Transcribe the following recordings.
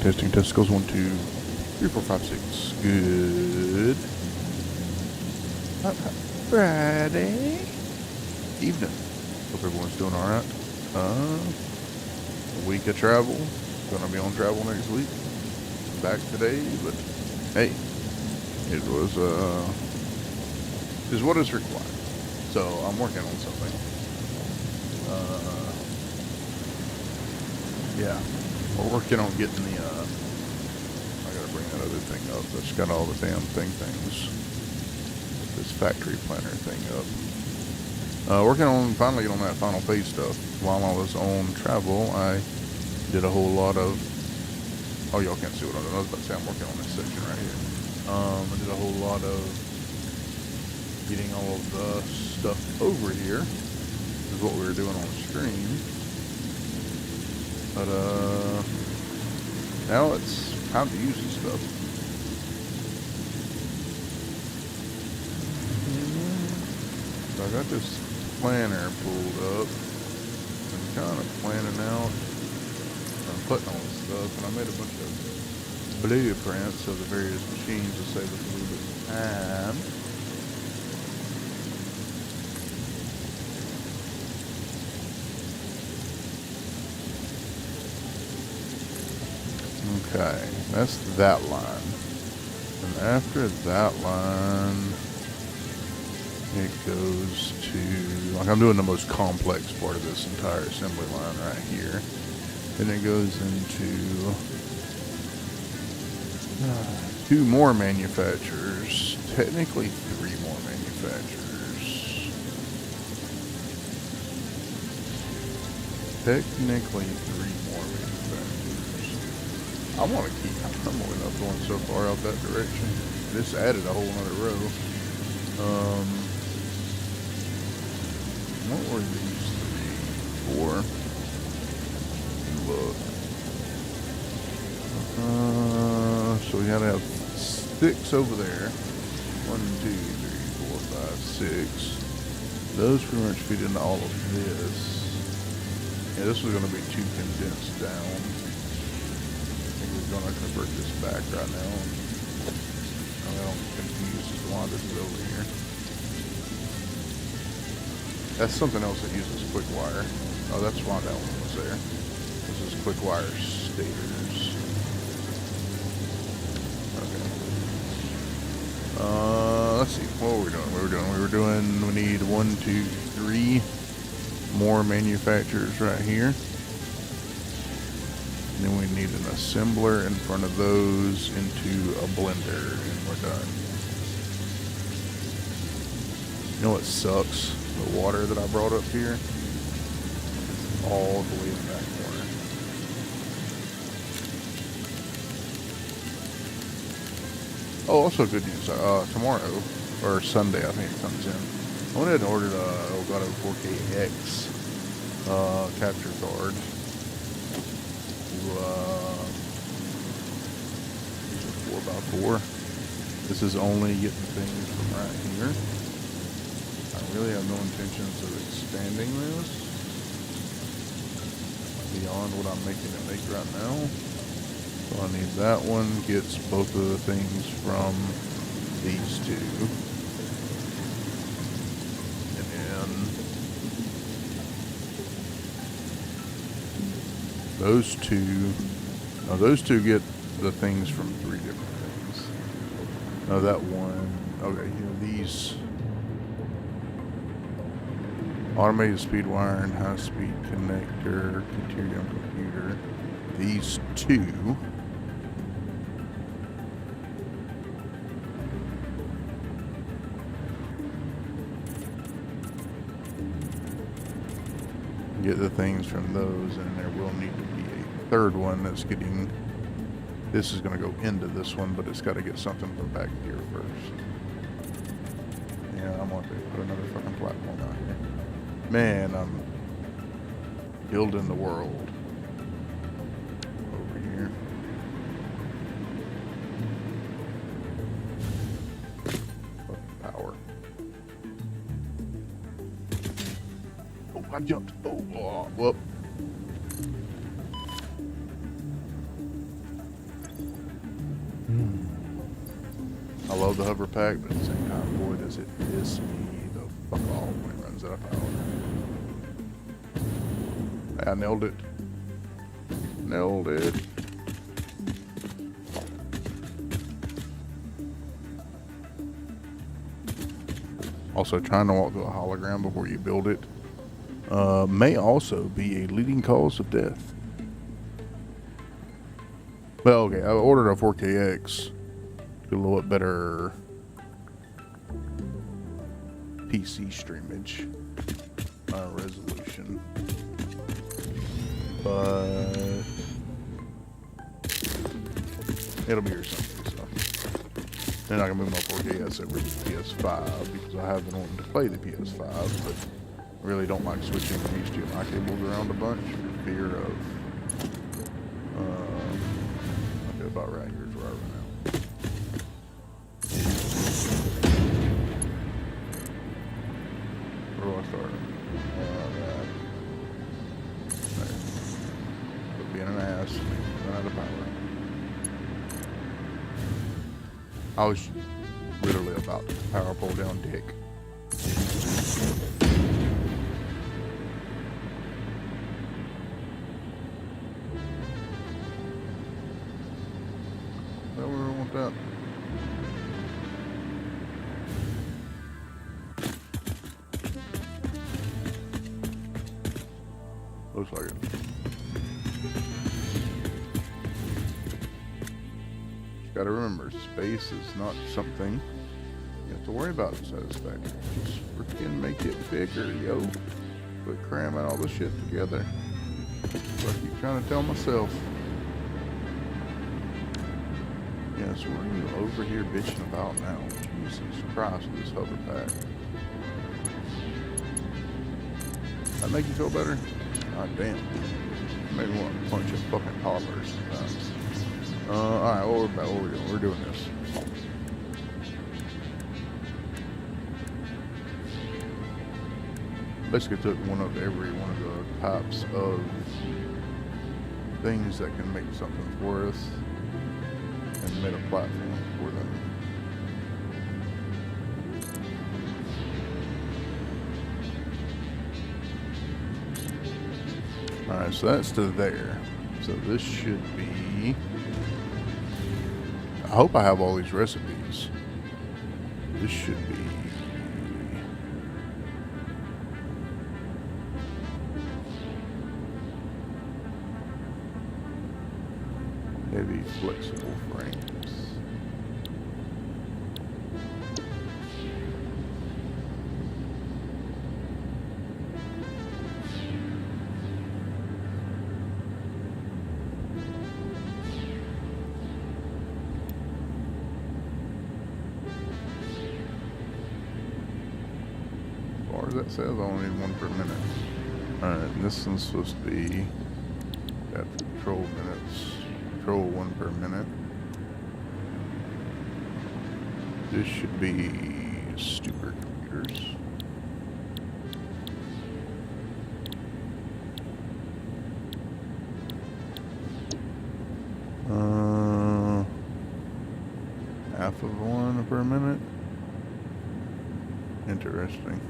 testing. Testicles 1, 2, 3, 4, 5, 6. Good. Friday evening. Hope everyone's doing alright. A week of travel. Gonna be on travel next week. Back today, but hey, it was is what is required. So I'm working on something. Yeah, we're working on getting the I gotta bring that other thing up. That's got all the damn things. This factory planner thing up. Working on finally getting on that final page stuff. While I was on travel, I did a whole lot of. Oh, y'all can't see what I'm doing. I was about to say I'm working on this section right here. I did a whole lot of getting all of the stuff over here. This is what we were doing on stream. But now it's time to use this stuff. So I got this planner pulled up. I'm kind of planning out. I'm putting all this stuff, and I made a bunch of blueprints of the various machines to save us a little bit of time. Okay, that's that line. And after that line, it goes to, like I'm doing the most complex part of this entire assembly line right here. Then it goes into 2 more manufacturers, technically 3 more manufacturers. Technically 3 more manufacturers. I want to keep, I'm only not going so far out that direction. This added a whole nother row. What were these 3 for? Look. So we gotta have 6 over there. 1, 2, 3, 4, 5, 6. Those pretty much feed into all of this. Yeah, this was gonna be too condensed down. I think we're gonna convert this back right now. I don't confuse as to why this is over here. That's something else that uses quick wire. Oh, that's why that one was there. This is quick wire stators. Okay. Let's see. What were we doing? We need 1, 2, 3 more manufacturers right here. And then we need an assembler in front of those into a blender, and we're done. You know what sucks? The water that I brought up here, all the way in the back corner. Oh, also good news. Tomorrow, or Sunday, I think it comes in. I went ahead and ordered a Elgato 4KX capture card. These are 4x4. This is only getting things from right here. I really have no intentions of expanding this beyond what I'm making it make right now. So I need that one, gets both of the things from these 2. And then those two get the things from 3 different things. Now that one, okay, here, these automated speed wire and high speed connector, Continuum computer. These 2 get the things from those, and there will need to be a 3rd one that's getting. This is going to go into this one, but it's got to get something from back here first. Yeah, I'm going to put another fucking platform out here. Man, I'm building the world over here. Power. Oh, I jumped. Oh, whoop. I love the hover pack, but at the same time, boy, does it piss me the fuck off when it runs out of power. I nailed it. Nailed it. Also, trying to walk through a hologram before you build it may also be a leading cause of death. Well, okay, I ordered a 4KX. Do a little bit better PC streamage resolution. But it'll be here someday, so. Then I can move my 4KS over to the PS5 because I have been wanting to play the PS5, but I really don't like switching these HDMI cables around a bunch for fear of okay, about right here's where I run out. Where do I start? That. There. Quit being an ass. Run out of power. I was literally about to power pull down Dick. I don't really want that. Looks like it. Gotta remember, space is not something you have to worry about in Satisfactory. Just freaking make it bigger, yo. Quit cramming all the shit together. That's what I keep trying to tell myself. Yeah, so what are you over here bitching about now? Jesus Christ, this hover pack. That make you feel better? God damn. Maybe want to punch a fucking toddlers. Alright, what we're doing? We're doing this. Basically took one of every one of the types of things that can make something worth and made a platform for them. Alright, so that's to there. So this should be... I hope I have all these recipes. This should be... heavy flexible frames. As that says, I only need one per minute. Alright, and this one's supposed to be at control minutes. Control 1 per minute. This should be stupid computers. Half of one per minute. Interesting.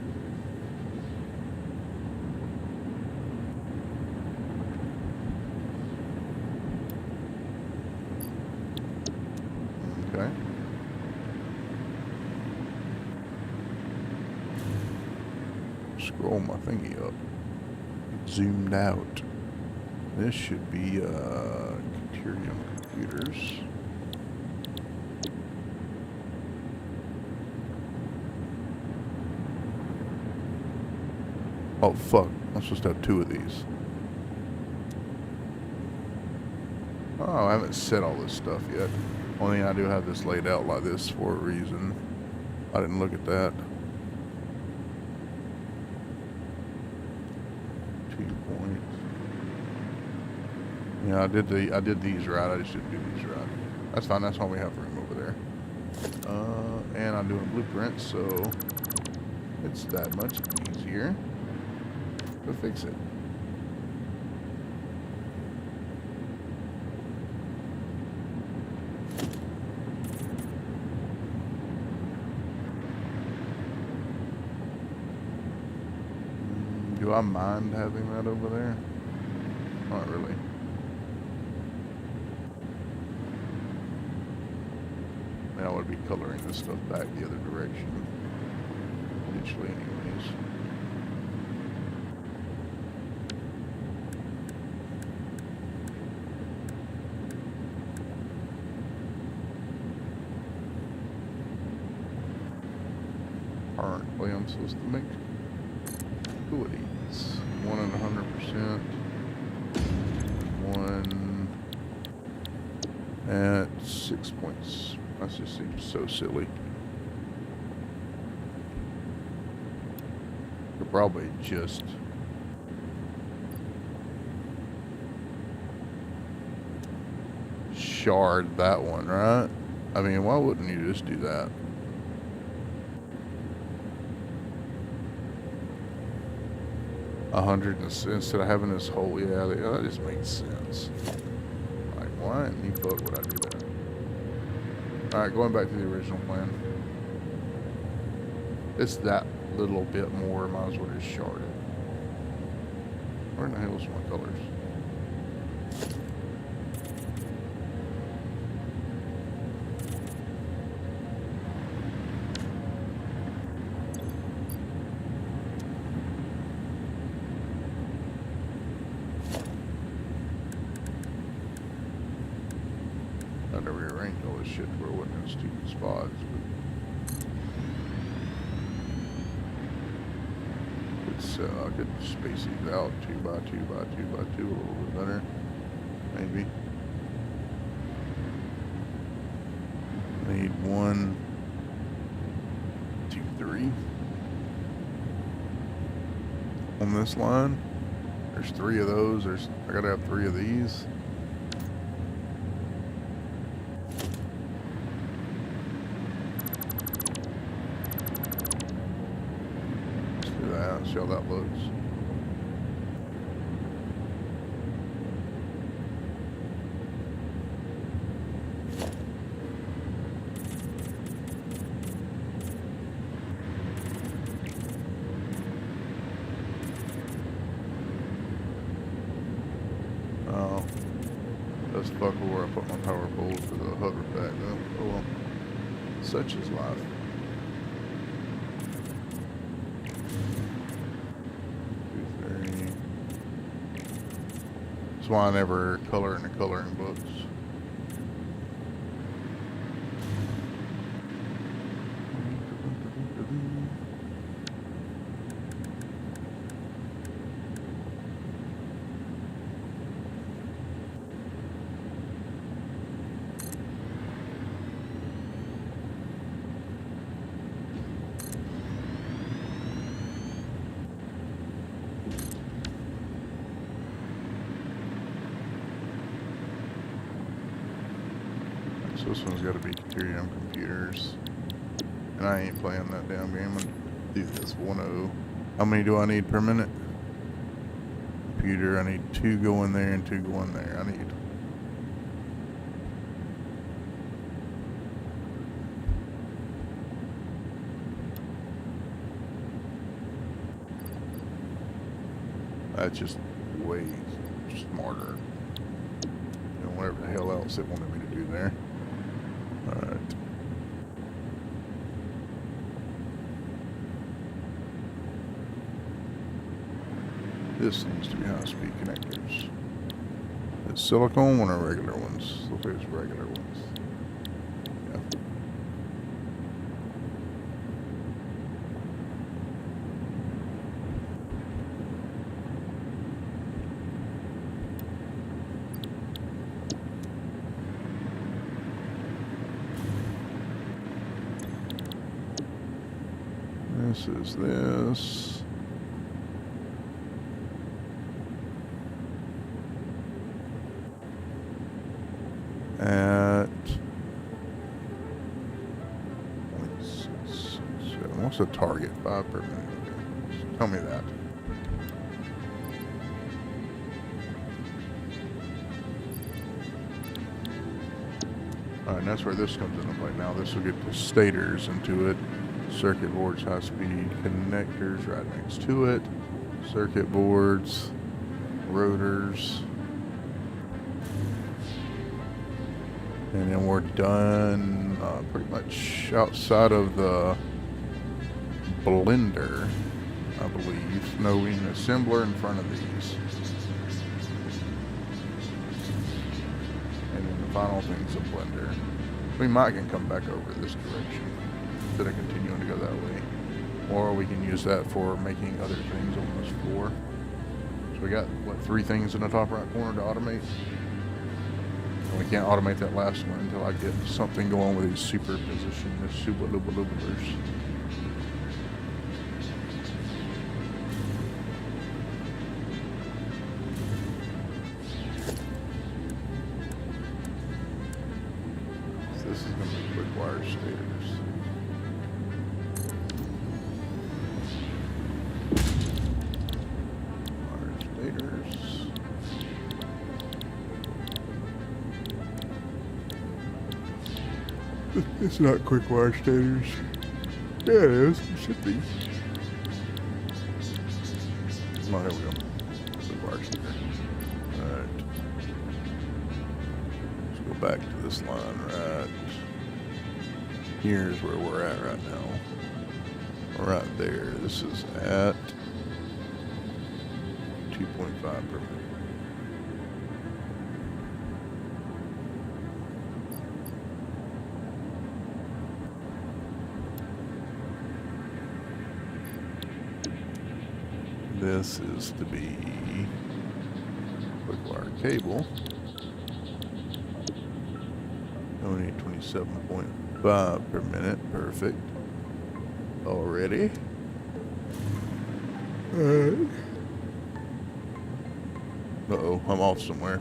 Okay. Scroll my thingy up. Zoomed out. This should be Curium computers. Oh fuck, I'm supposed to have 2 of these. Oh, I haven't set all this stuff yet. Only thing I do have this laid out like this for a reason. I didn't look at that. 2 points. Yeah, I did these right. I just didn't do these right. That's fine. That's why we have room over there. And I'm doing blueprints, so it's that much easier to fix it. Do I mind having that over there? Not really. I mean, I would be coloring this stuff back the other direction. Eventually, anyways. Currently, I'm supposed to make abilities. 1 and 100%. 1 at 6 points. That just seems so silly. Could probably just shard that one, right? I mean, why wouldn't you just do that? Instead of having this whole, yeah, that just makes sense. Like, why in the fuck would I do that? Alright, going back to the original plan. It's that little bit more, might as well just shard it. Where in the hell is my colors? I had to rearrange all this shit to where it wasn't in stupid spots. But I could space these out 2 by 2 by 2 by 2 a little bit better. Maybe. I need 1, 2, 3. On this line. There's 3 of those. I gotta have 3 of these. See how that looks. Oh, that's fucker where I put my power poles for the hover pack though. Oh well, such is life. That's why I never color in the coloring books. So this one's got to be Ethereum computers. And I ain't playing that damn game. I'm gonna do this 1-0. How many do I need per minute? Computer, I need 2 go in there and 2 go in there. I need. That's just way smarter. You know, whatever the hell else it wanted me to do there. Alright. This needs to be high-speed connectors. It's silicone one or regular ones? Looks like it's regular ones. Yeah. This is this. At what's the target? 5 per minute. Just tell me that. Alright, and that's where this comes into play. Now this will get the stators into it. Circuit boards, high speed connectors right next to it. circuit boards, rotors, and then we're done pretty much outside of the blender, I believe. No, we need an assembler in front of these. And then the final thing's a blender. We might can come back over this direction instead of continuing to go that way. Or we can use that for making other things on this floor. So we got, what, 3 things in the top right corner to automate? And we can't automate that last one until I get something going with these superposition, the super-lubalubulars. So this is going to be quick wire stators. It's not quick wire stators. Yeah, it is. It should be. Oh, here we go. Quick wire stator. Alright. Let's go back to this line right. Here's where we're at right now. Right there. This is at 2.5 per minute. This is to be quick wire cable. Only 27.5 per minute. Perfect. Already. Alright. Uh-oh, I'm off somewhere.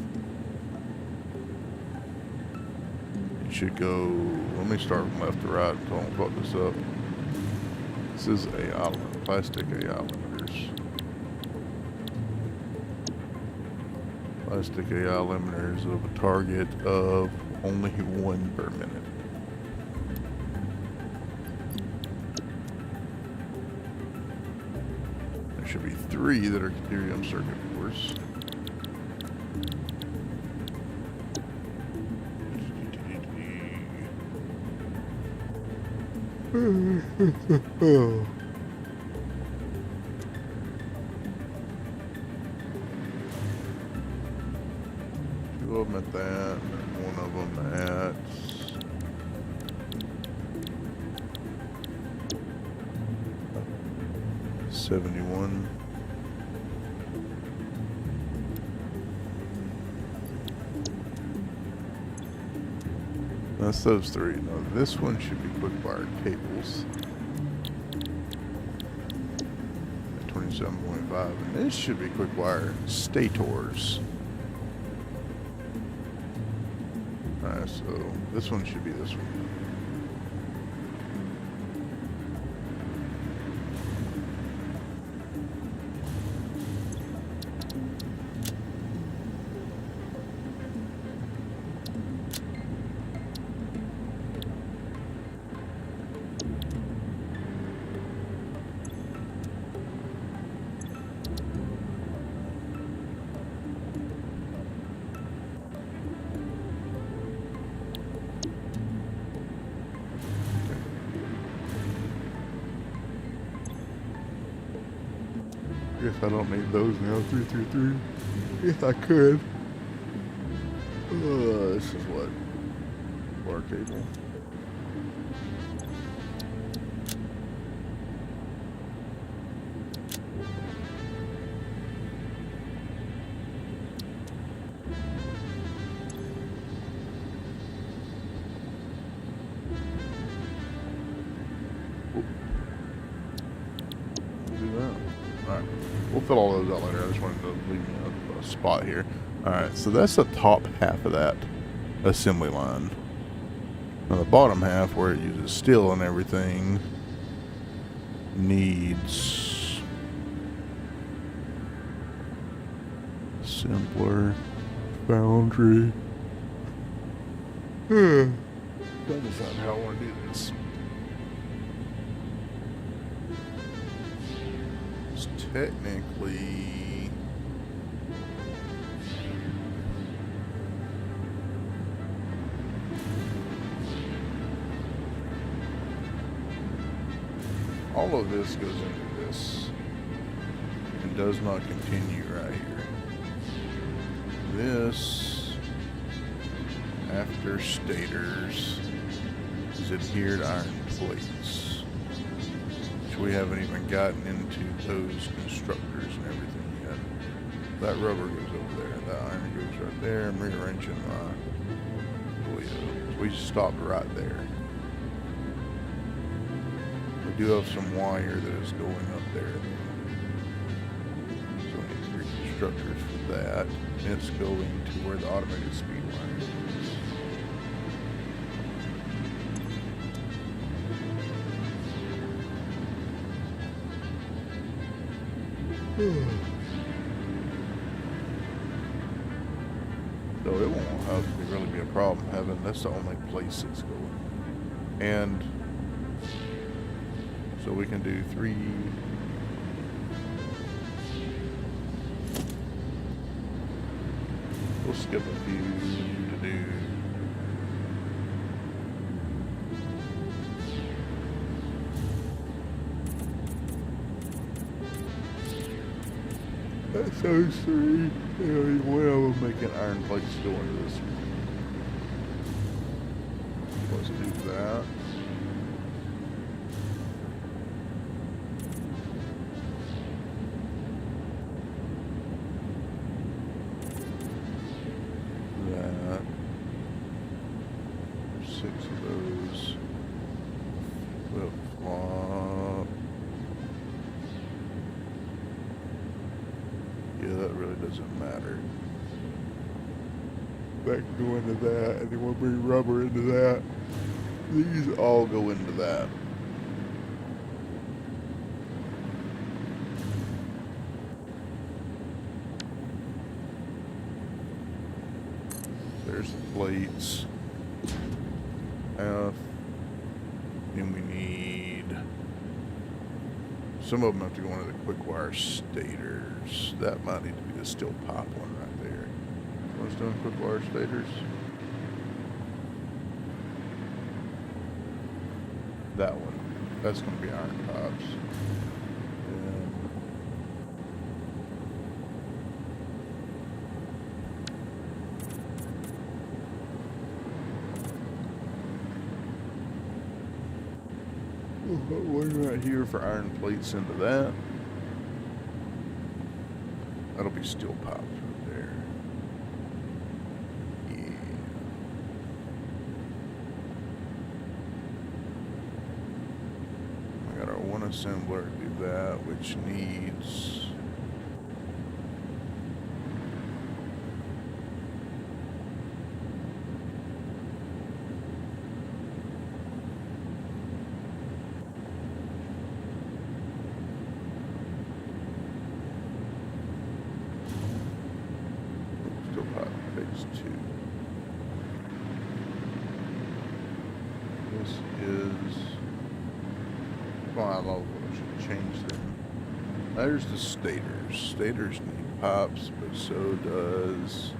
It should go... Let me start from left to right so I don't fuck this up. This is AI, plastic AI limiters. Plastic AI limiters of a target of only 1 per minute. There should be 3 that are deuterium circuit boards. Oh. 2 of them at that, and 1 of them at 71. That's those 3. Now this one should be quick wire cables. At 27.5. And this should be quick wire stators. Alright, so this one should be this one. Guess I don't need those now. 333. If I could. This is what? Wire cable. Alright, we'll fill all those out later. I just wanted to leave me a spot here. Alright, so that's the top half of that assembly line. Now the bottom half, where it uses steel and everything, needs simpler foundry. Trying to decide how I want to do this. Because technically... all of this goes into this and does not continue right here. This, after stators, is adhered iron plates, which we haven't even gotten into those constructors and everything yet. That rubber goes over there, that iron goes right there. I'm rearranging my wheel. So we stopped right there. We do have some wire that is going up there. So we need 3 constructors for that. It's going to where the automated speed line is. So it won't have to really be a problem having, that's the only place it's going. And so we can do 3. We'll skip a few to do. That's those 3. Well, we'll make an iron plates go into this one. Let's do that. That. 6 of those. Flip flop. Yeah, that really doesn't matter. That can go into that, and then we'll bring rubber into that. These all go into that. There's the plates. F. Then we need... some of them have to go into the quick wire stators. That might need to be the steel pipe one right there. What's doing quick wire stators? That one. That's going to be iron pipes. We'll put one right here for iron plates into that. That'll be steel pipes right there. Yeah. I got our one assembler to do that, which needs... phase 2. This is... well, I should change them. There's the stators. Stators need pipes, but so does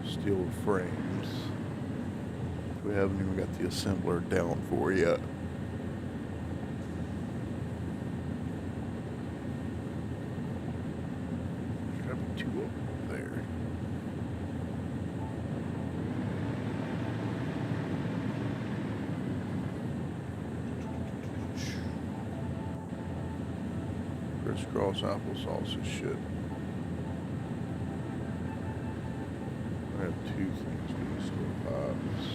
steel frames. We haven't even got the assembler down for yet. Crisscross applesauce is shit. I have 2 things doing steel pipes.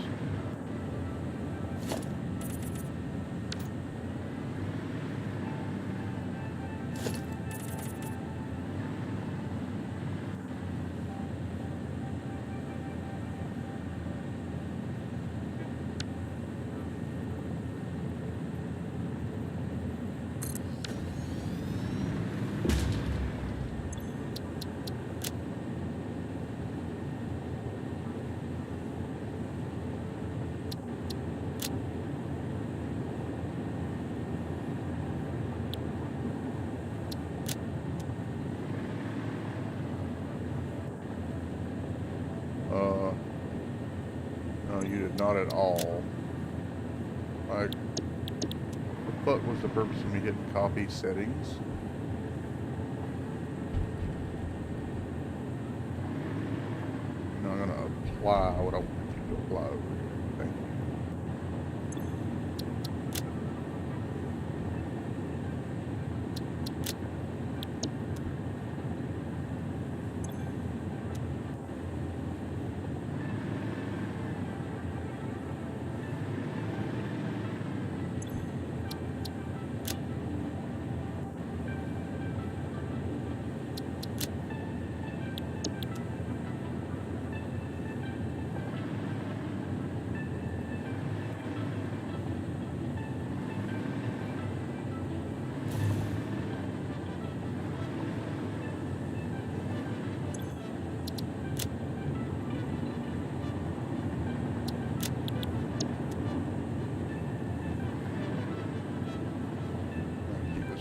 No, you did not at all. Like, what was the purpose of me hitting copy settings? No, I'm gonna apply what I want you to apply over here. Thank you.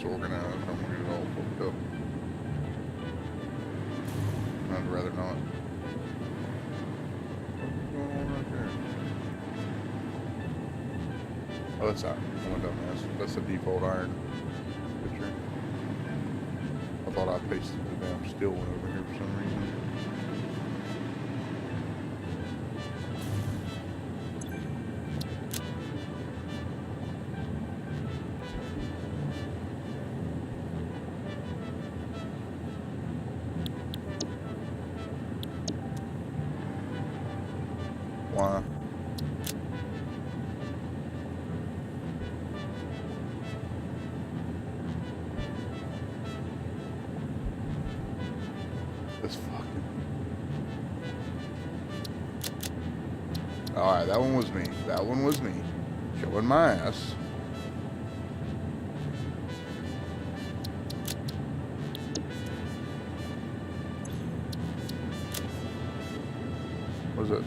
Organized. I don't want to get it all fucked up. I'd rather not. What's going on right there? Oh, that's out. I went down this. That's the default iron picture. I thought I pasted the damn steel one over here for some reason. Why? This fucking... Alright, that one was me. That one was me. Showing my ass. What was it?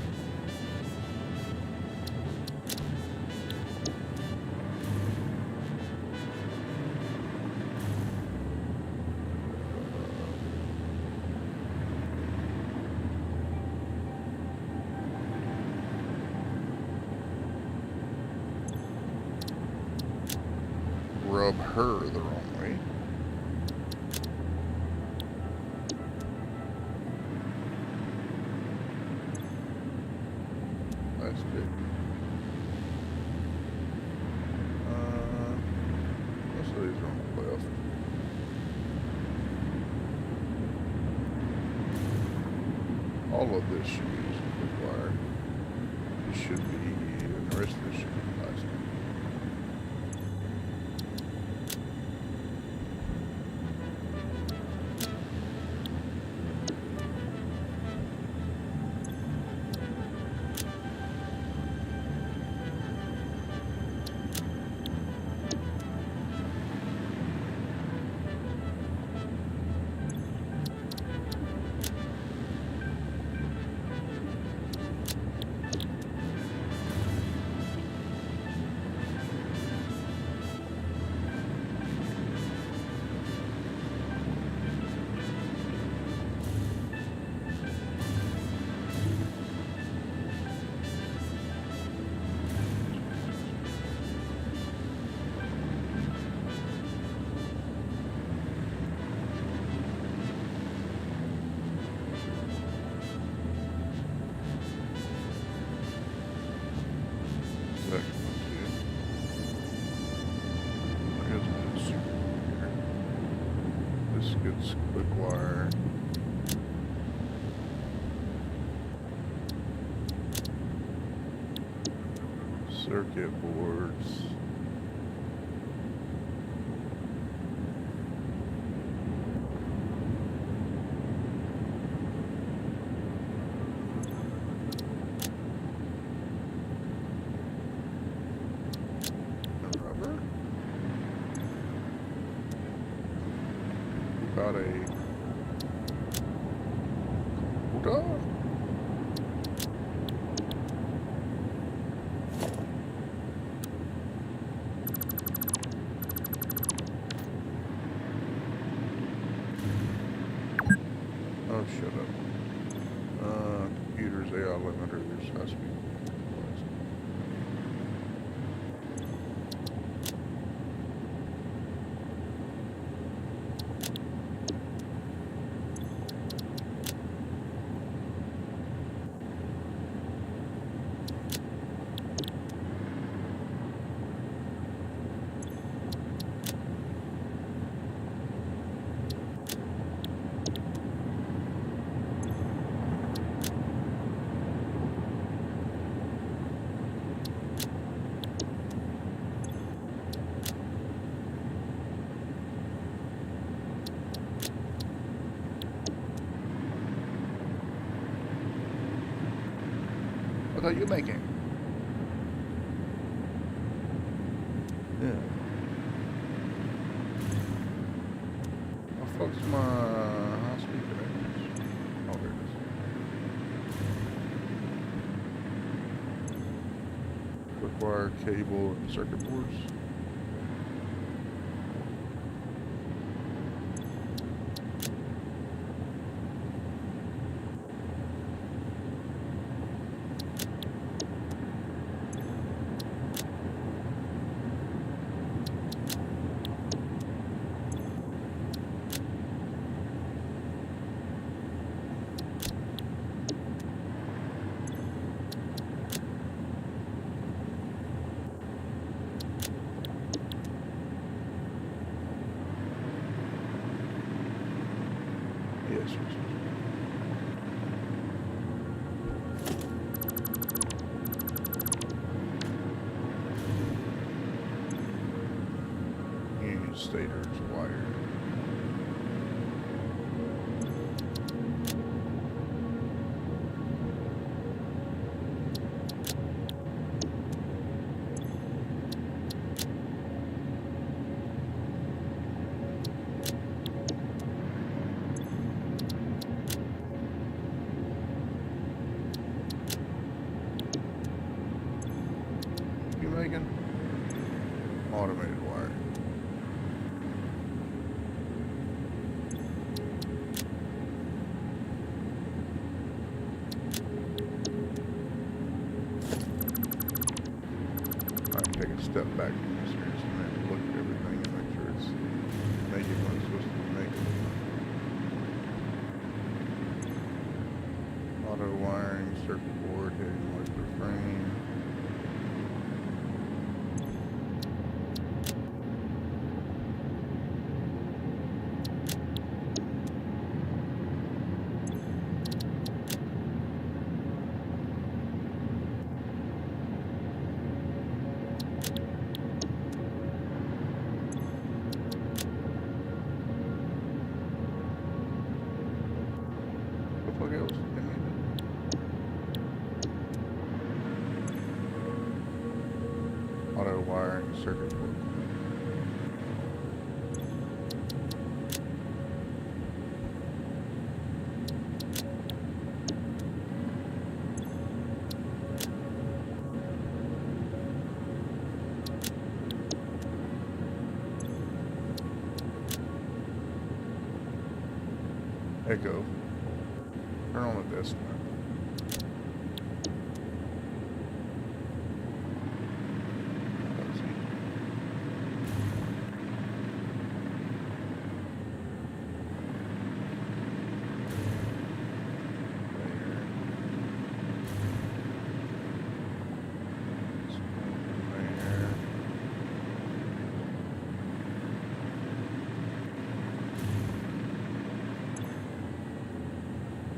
Rub her the wrong way. That's good. Most of these are on the left. All of this should be some quick wire. This should be, and the rest of this should be plastic. Quick wire. Circuit boards. And rubber. Got a computer. Oh, shut up. Computers, AI limiters, high speed. are you making? Yeah. How the fuck's my high speed connectors? Oh, there it is. Quick wire, cable, and circuit boards. Yes, yes, yes. Union stator's wire. You making? Automated wire. Alright, take a step back from this here just a minute, look at everything and make sure it's making what it's supposed to be making. Auto wiring, circuit board, heading molecular frame. What else? Auto wiring, circuit board. Echo. Turn on the desk now. Let's see.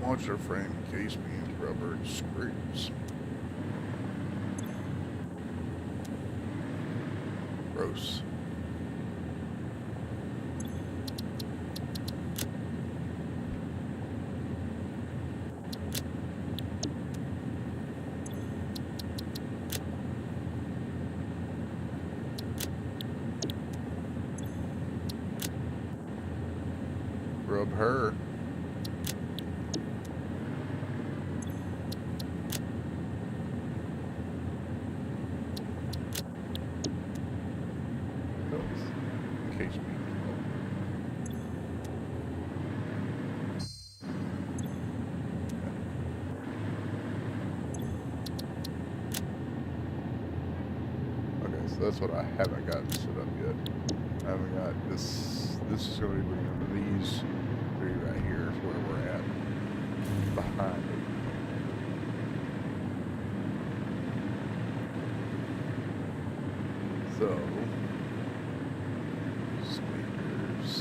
Launcher frame case beams, rubber, and screws. Gross. Rub her. Case beams. Okay, so that's what I haven't gotten set up yet. I haven't got this. This is going to be bringing these three right here is where we're at. Behind it. So, speakers.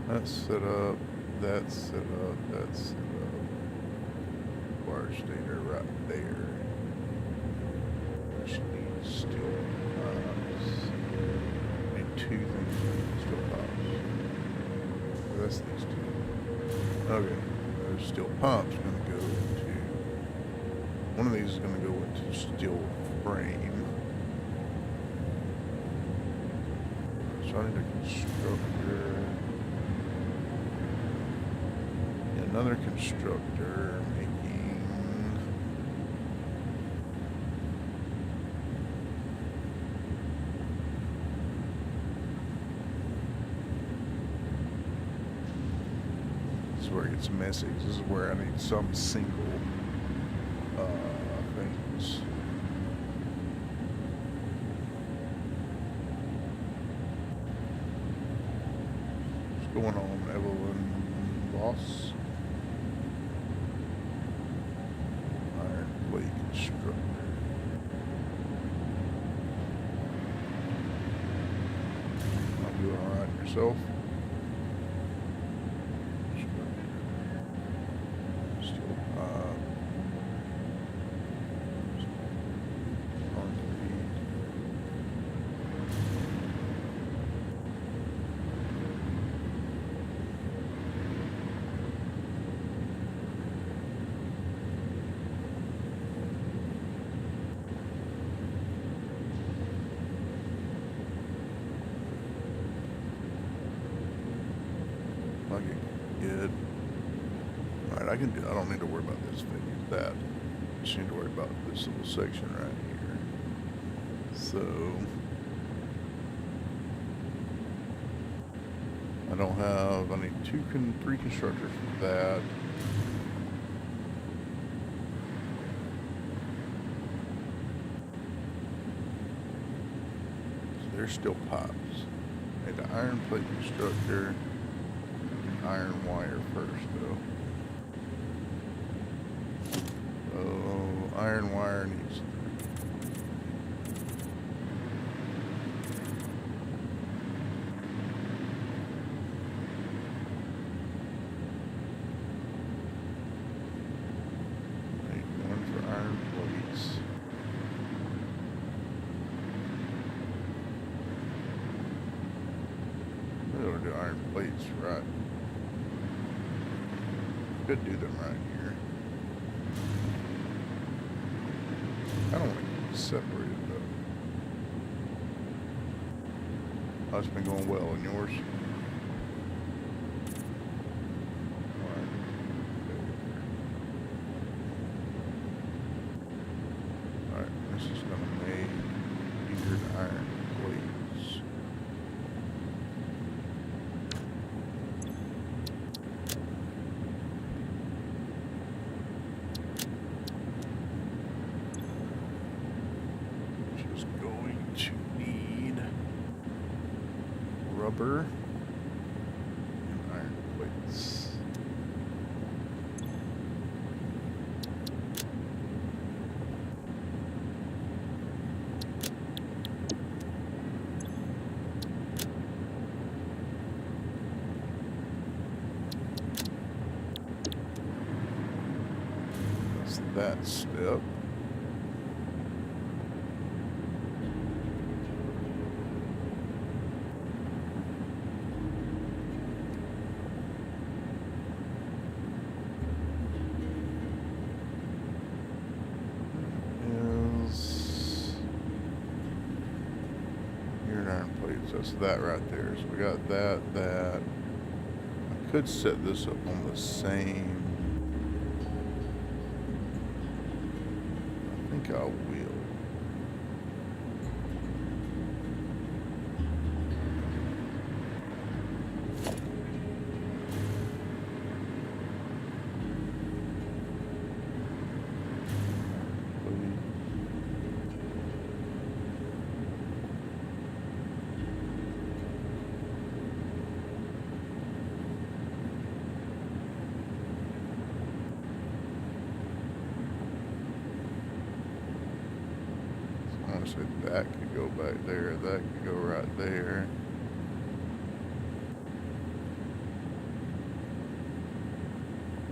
That's set up. That's set up. That's set up. Wire stator right there. Which needs steel pipes. And two things need steel pipes. That's these two. Okay. this steel pump's going to go into, one of these is going to go into steel frame. So I need a constructor. Another constructor making this is where it gets messy. This is where I need some single things. What's going on, Evelyn Boss? Constructor. I'm doing alright yourself. Still good. Alright, I can do, I don't need to worry about this thing, that. I just need to worry about this little section right here. So I don't have, I need three constructors for that. So there's still pipes. I need an iron plate constructor. Iron wire first, though. Oh, iron wire needs 3. Need 1 for iron plates. I'm gonna do iron plates, right? Could do them right here. I don't want to keep it separated though. That's been going well in yours. Alright, this is going to make easier to iron plates. Rubber and iron plates. That's that step. That's that right there. So we got that. I could set this up on the same. I think I will. So that could go back there, that could go right there.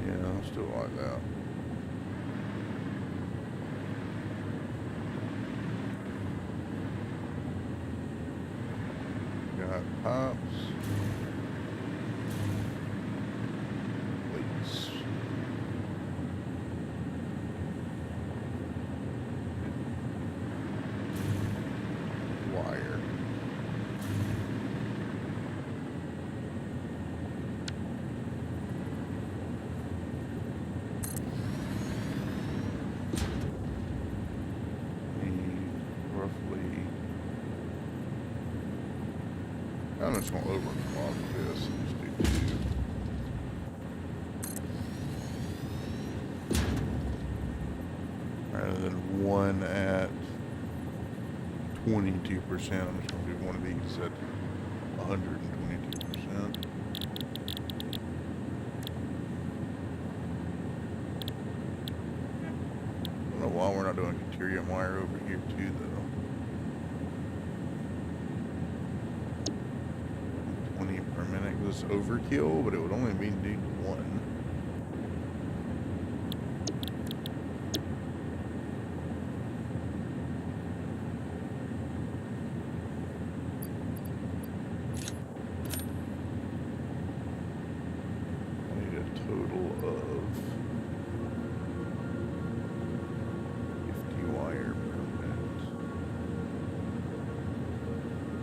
Yeah, I'll still like that. Got pipes. Plates. I'm just going to overclock this and just do 2. Rather than one at 22%, I'm just going to do one of these at 122%. I don't know why we're not doing deuterium wire over here too, though. 20 per minute was overkill, but it would only be need 1.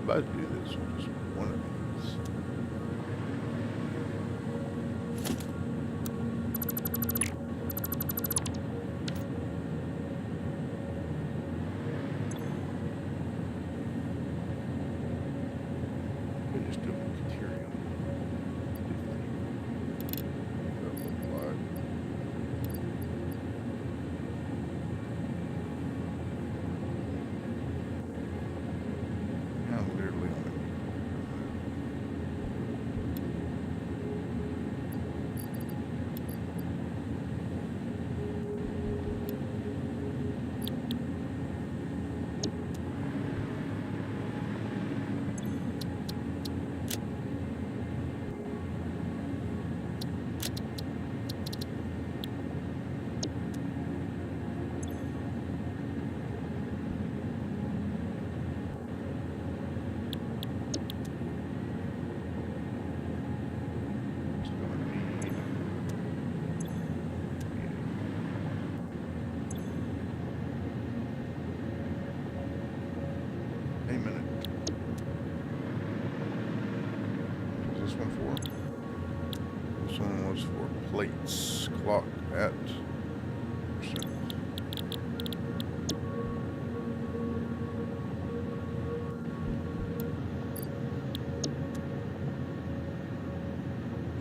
About to do this with just one of these. We just do material. That look like. I'm literally on it. This one was for plates, clocked at percent.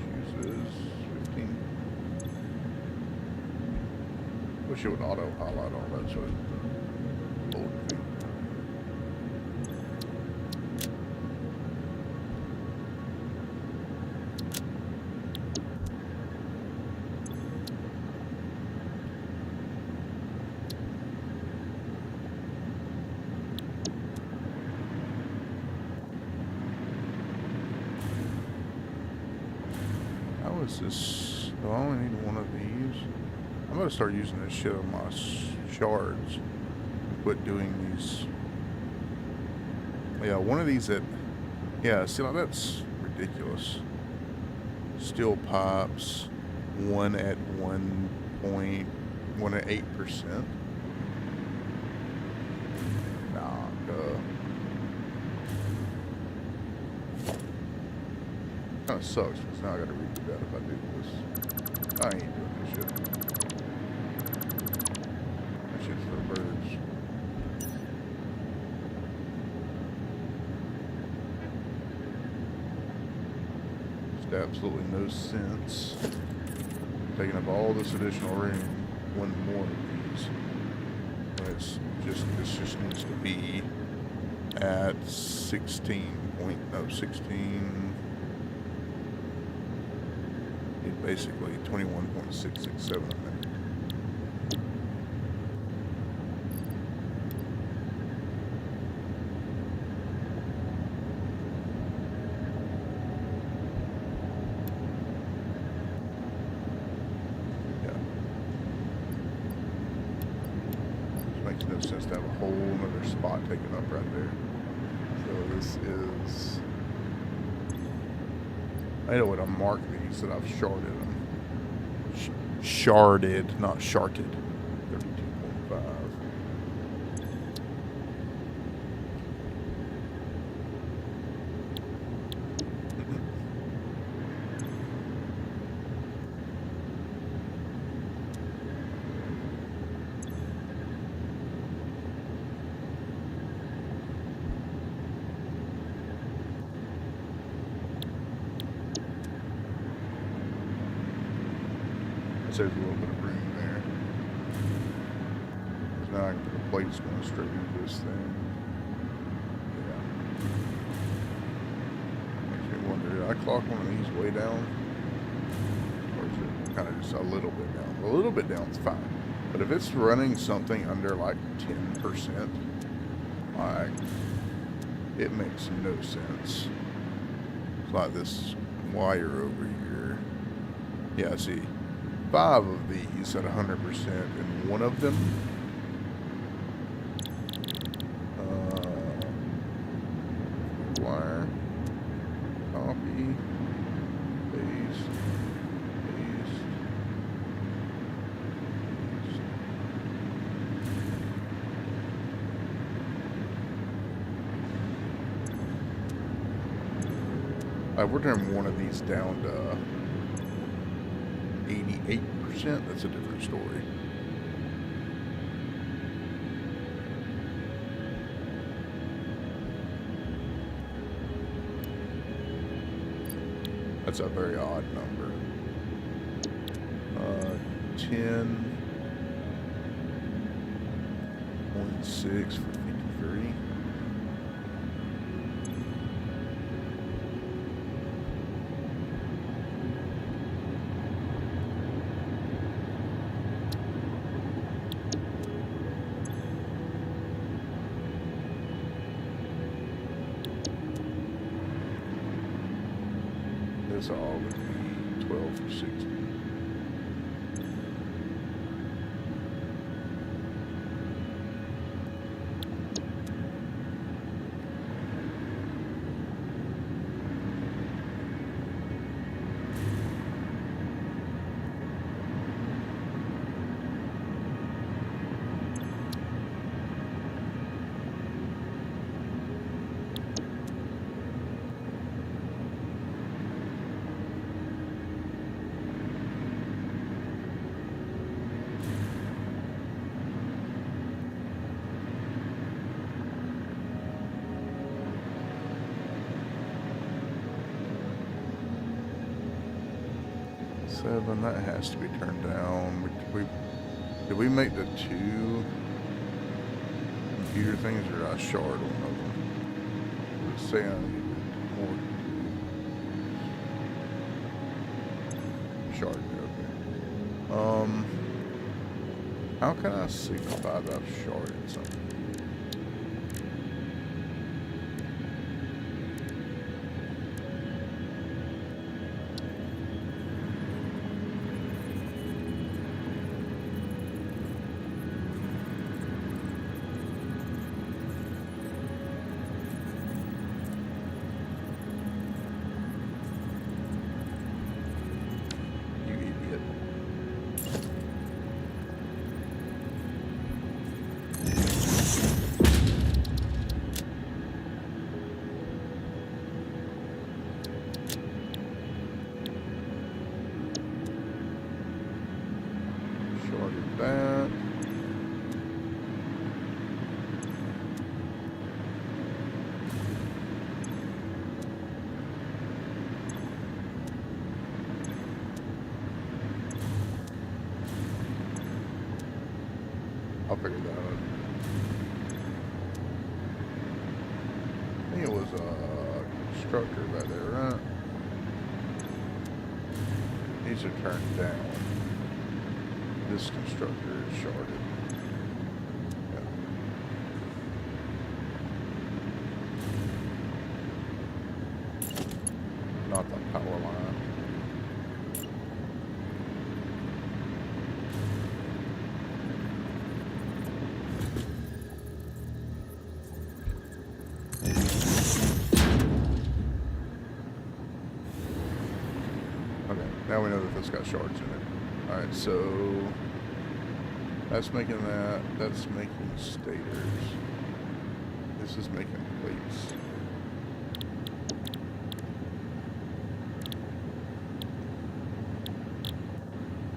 Chooses 15. Wish it would auto highlight all that so it bold thing. How is this? Do I only need one of these? I'm gonna start using this shit on my shards. Quit doing these. Yeah, one of these that. Yeah, see, like, that's ridiculous. Steel pipes, one at 8%. Nah, duh. Kind of sucks because now I gotta redo that if I do this. I ain't doing this shit. That shit's for the birds. Just absolutely no sense. Taking up all this additional room, one more of these. When it's just, this just needs to be at 16. Basically 21.667 in there. Yeah. It makes no sense to have a whole other spot taken up right there. So this is... I know what I mark these that I've sharded them. Sharded, not sharted. 32.5. saves a little bit of room there. Because now I can put the plates going straight into this thing. Yeah. Makes me wonder, did I clock one of these way down? Or is it kind of just a little bit down? A little bit down is fine. But if it's running something under like 10%, like, it makes no sense. It's like this wire over here. Yeah, see, 5 of these at 100%, and one of them, wire, copy, paste, paste. We're turning one of these down to 88%. That's a different story. That's a very odd number. 10.6 for 53. This all would be 12 for 60. Seven, that has to be turned down. Did we make the 2 computer things, or did I shard one of them? Let's say I need more. Shard, okay. How can I signify that I've sharded something? That. I'll figure that out. I think it was a constructor right there, right? These are turned down. This constructor is sharded. Yeah. Not the power line. Okay, now we know that this got shards in it. Alright, so that's making that, that's making stators. This is making plates.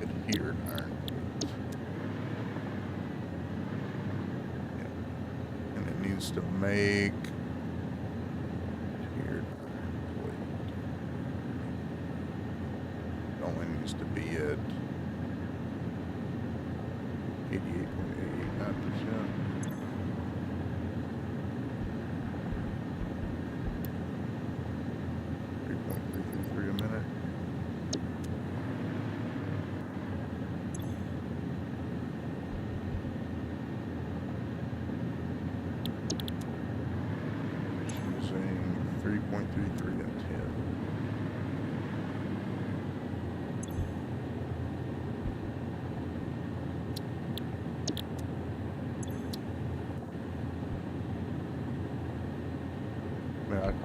Adhered iron plate. Yeah. And it needs to make adhered iron plate. It only needs to be at 88.889%. $3.333 a minute. It's using 3.33 and 10.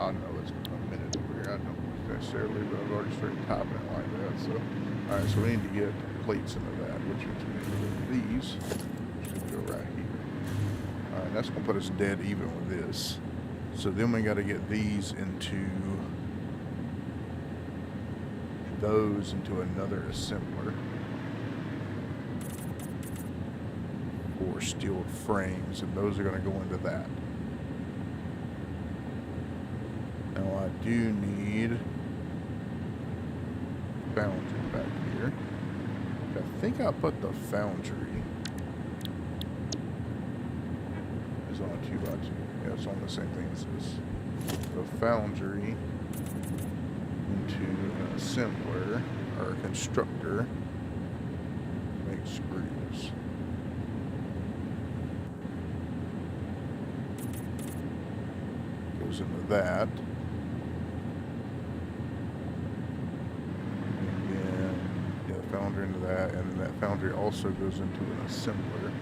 I know it's a minute over here. I don't necessarily, but I've already started typing it like that. So, all right. So we need to get plates into that, which means we need to get these, which can go right here. All right, that's gonna put us dead even with this. So then we got to get these into those into another assembler for steel frames, and those are going to go into that. Now I do need foundry back here. I think I put the foundry is on a 2x2. Yeah, it's on the same thing as this. The foundry into an assembler or a constructor to make screws. Goes into that. Foundry into that, and then that foundry also goes into an assembler.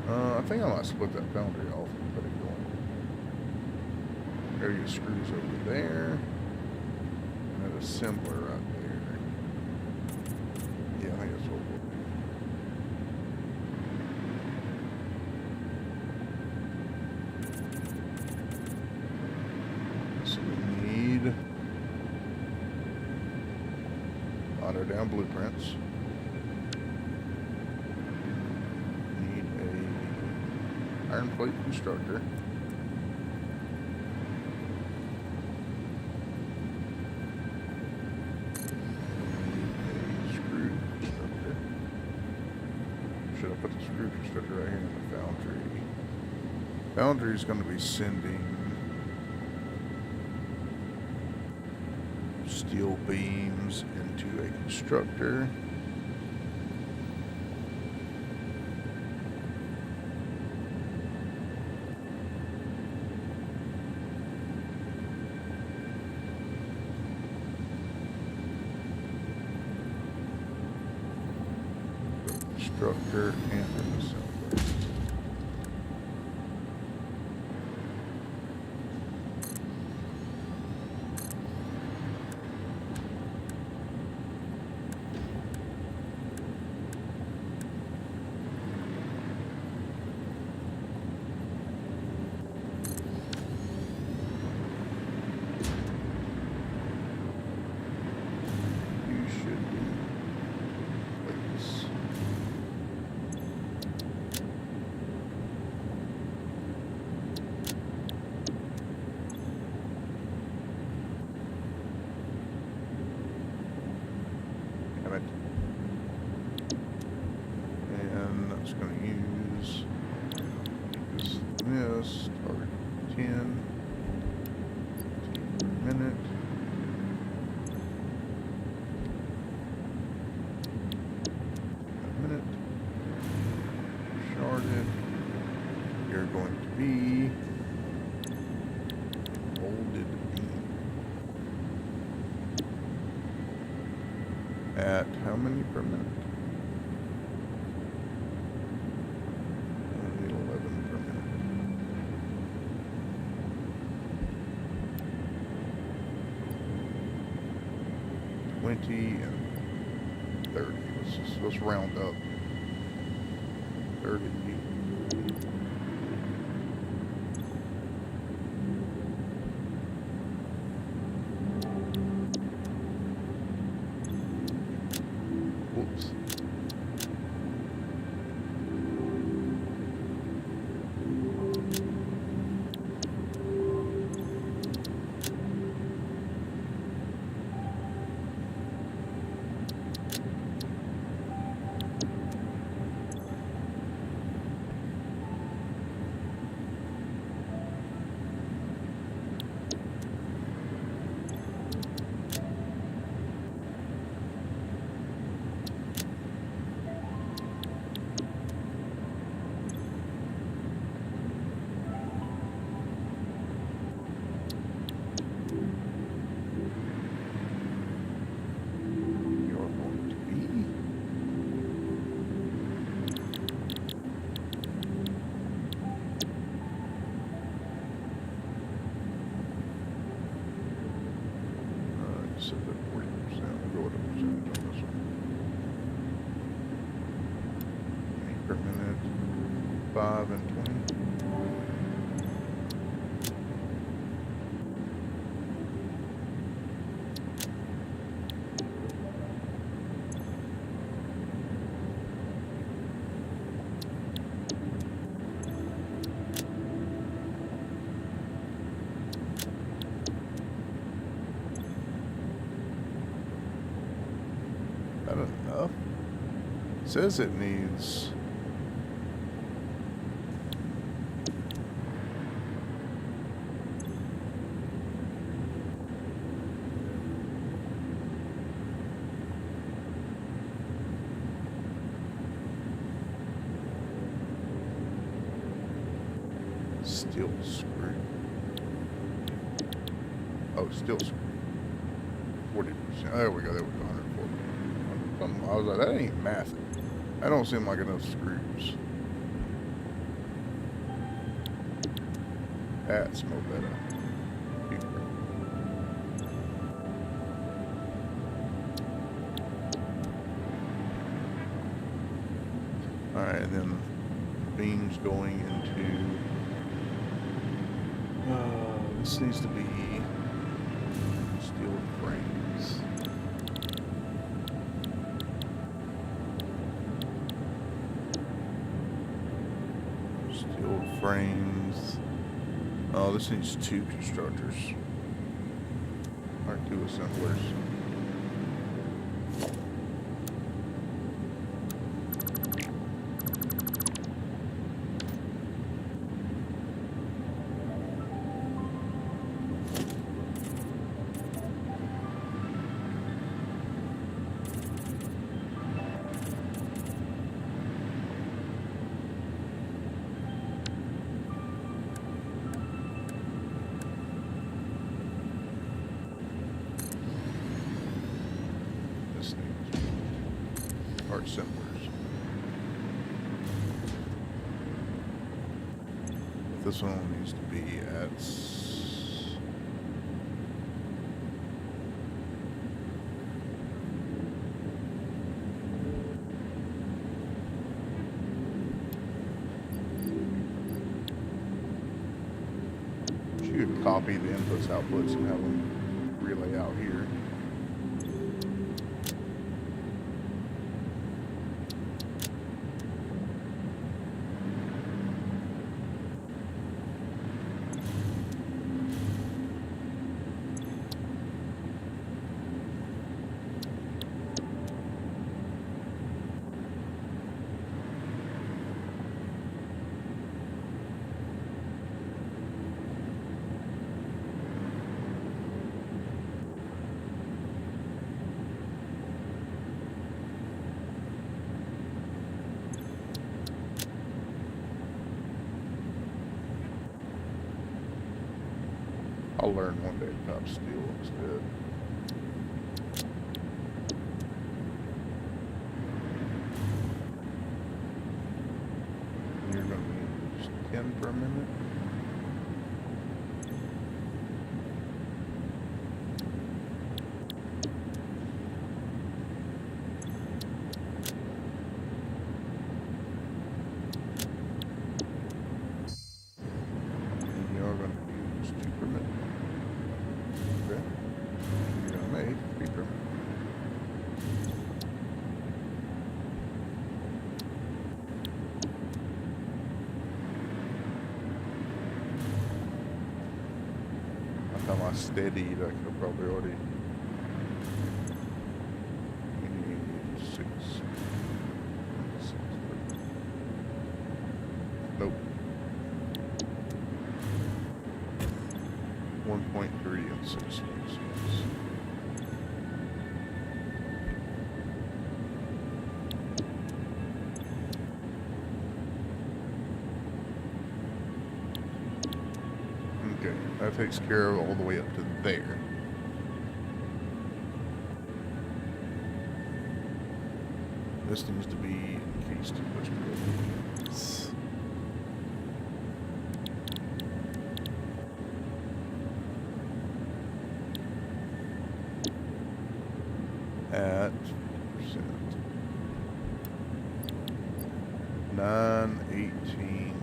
I think I might split that foundry off and put it going. There, your screws over there, and an assembler right there. Yeah, I think that's what we'll do. So we need auto down blueprints. Need a iron plate constructor. Need a screw constructor. Should I put the screw constructor right here in the foundry? Foundry is going to be sending steel beams into a constructor. Constructor and an assembler. And that's going to use this target 10 per minute. Sharded. You're going to be molded beam. At how many per minute? 11 per minute. 20 and 30. Let's round up. 30. Whoops. per minute, 5 and 20. Not enough. It says it needs. Steel screw. Oh, steel screw. 40%. There we go. There we go. 140. I was like, that ain't math. That don't seem like enough screws. That's more better. Alright, and then beams going into. This needs to be steel frames. Steel frames. Oh, this needs 2 constructors. Or 2 assemblers. Or assemblers. This one needs to be at you could copy the inputs, outputs, and have them relay out here. I'll learn one day to top steel instead. You're going to use 10 per minute. And you're going to use 2 per minute. Okay. You're going to make 3 per minute. Time I steadied, I could probably already. We need 6. Nope. 1.3 and 6 spaces. Okay, that takes care of all the way up to there. This needs to be encased in industrial beams. At 50%. 918.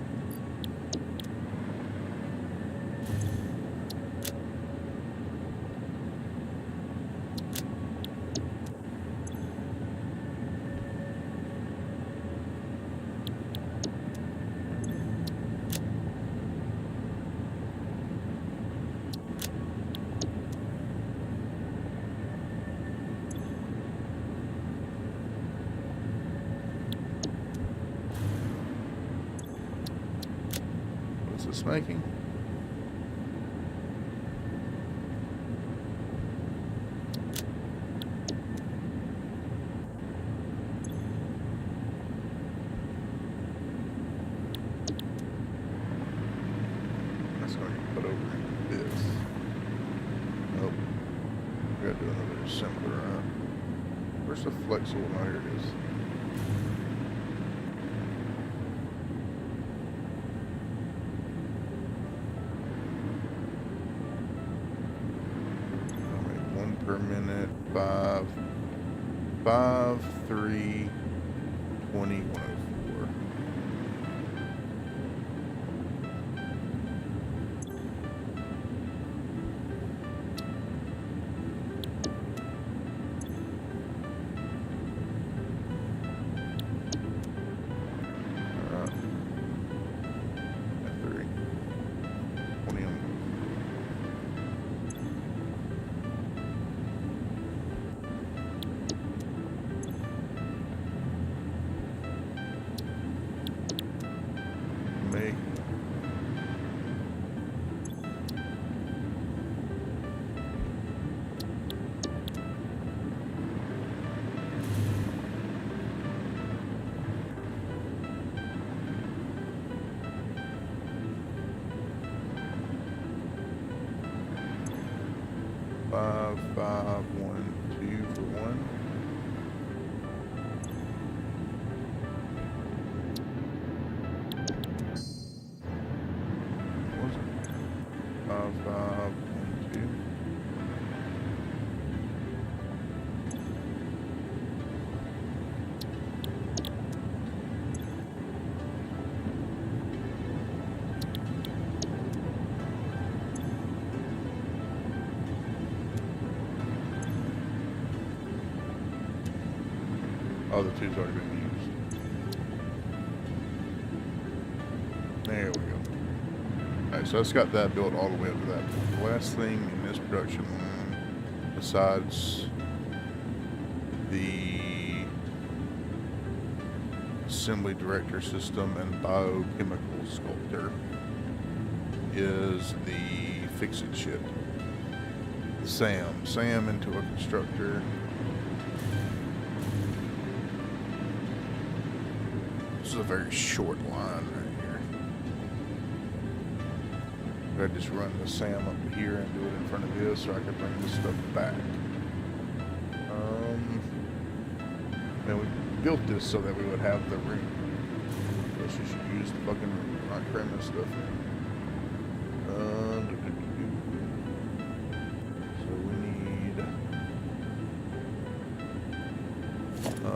What's this making? That's going to put over this. Nope. We gotta do another assembler, right? Where's the flexible? Oh, here it is. Per minute, 5, 3, 20, 104. F3, 20 on. Make 5, 5, 1, 2 for 1. What was it? 5, 5, 1, 2. Oh, the 2's already been used. There we go. Alright, so it's got that built all the way up to that point. The last thing in this production line, besides the assembly director system and biochemical sculptor, is the fix-it shit. SAM into a constructor. This is a very short line right here. I just run the SAM up here and do it in front of this so I can bring this stuff back. Man, we built this so that we would have the room. Guess you should use the fucking room. Not cram this stuff in. So we need a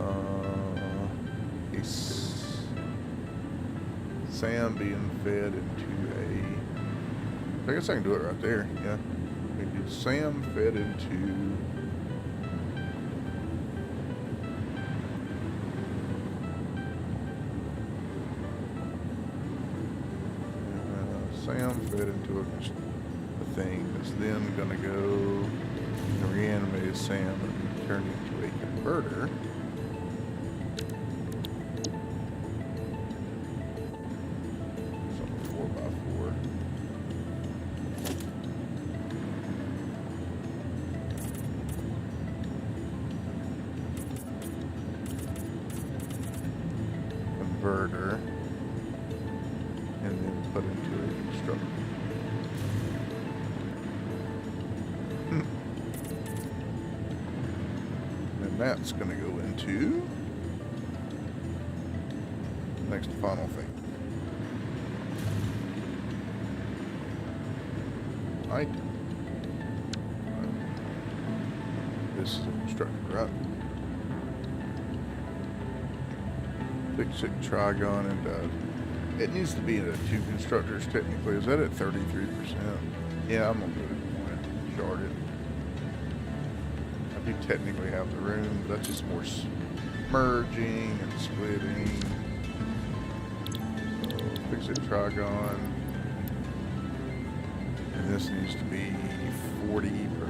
SAM being fed into a. I guess I can do it right there. Yeah, we can do SAM fed into. SAM fed into a thing that's then gonna go and reanimate SAM and be turned into a converter. Converter and then put into a constructor. And that's going to go into the next final thing. Item. This is a constructor, right? Fix it, trigon, and it needs to be in a 2 constructors technically. Is that at 33%? Yeah, I'm gonna do it. Shard it. I do technically have the room, but that's just more merging and splitting. So fix it, trigon. And this needs to be 40 per.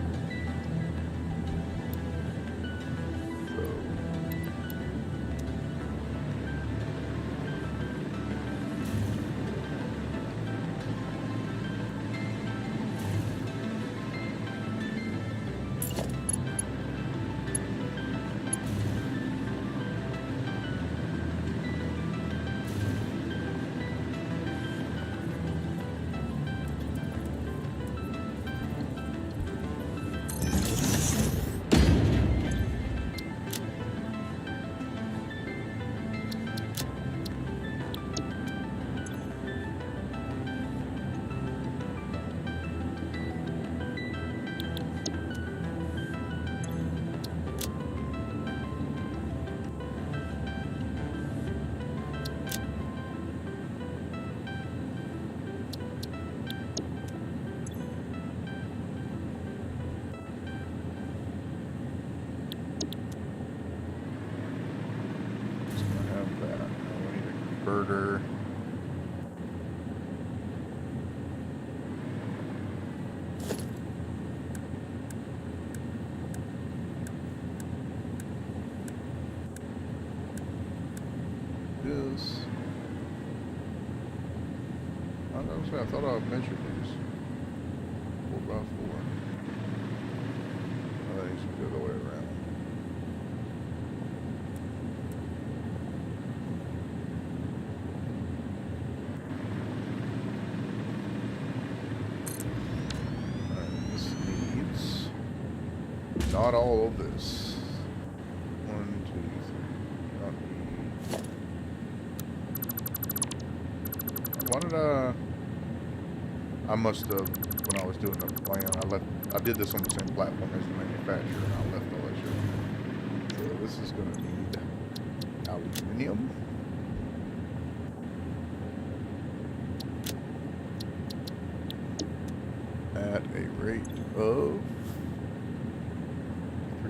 Converter. This. I thought I measured these 4x4. That needs to be the other way around. Not all of this. 1, 2, 3. Why did I must have, when I was doing the plan, I did this on the same platform as the manufacturer, and I left all that shit. So this is going to need aluminum. At a rate of 3.33.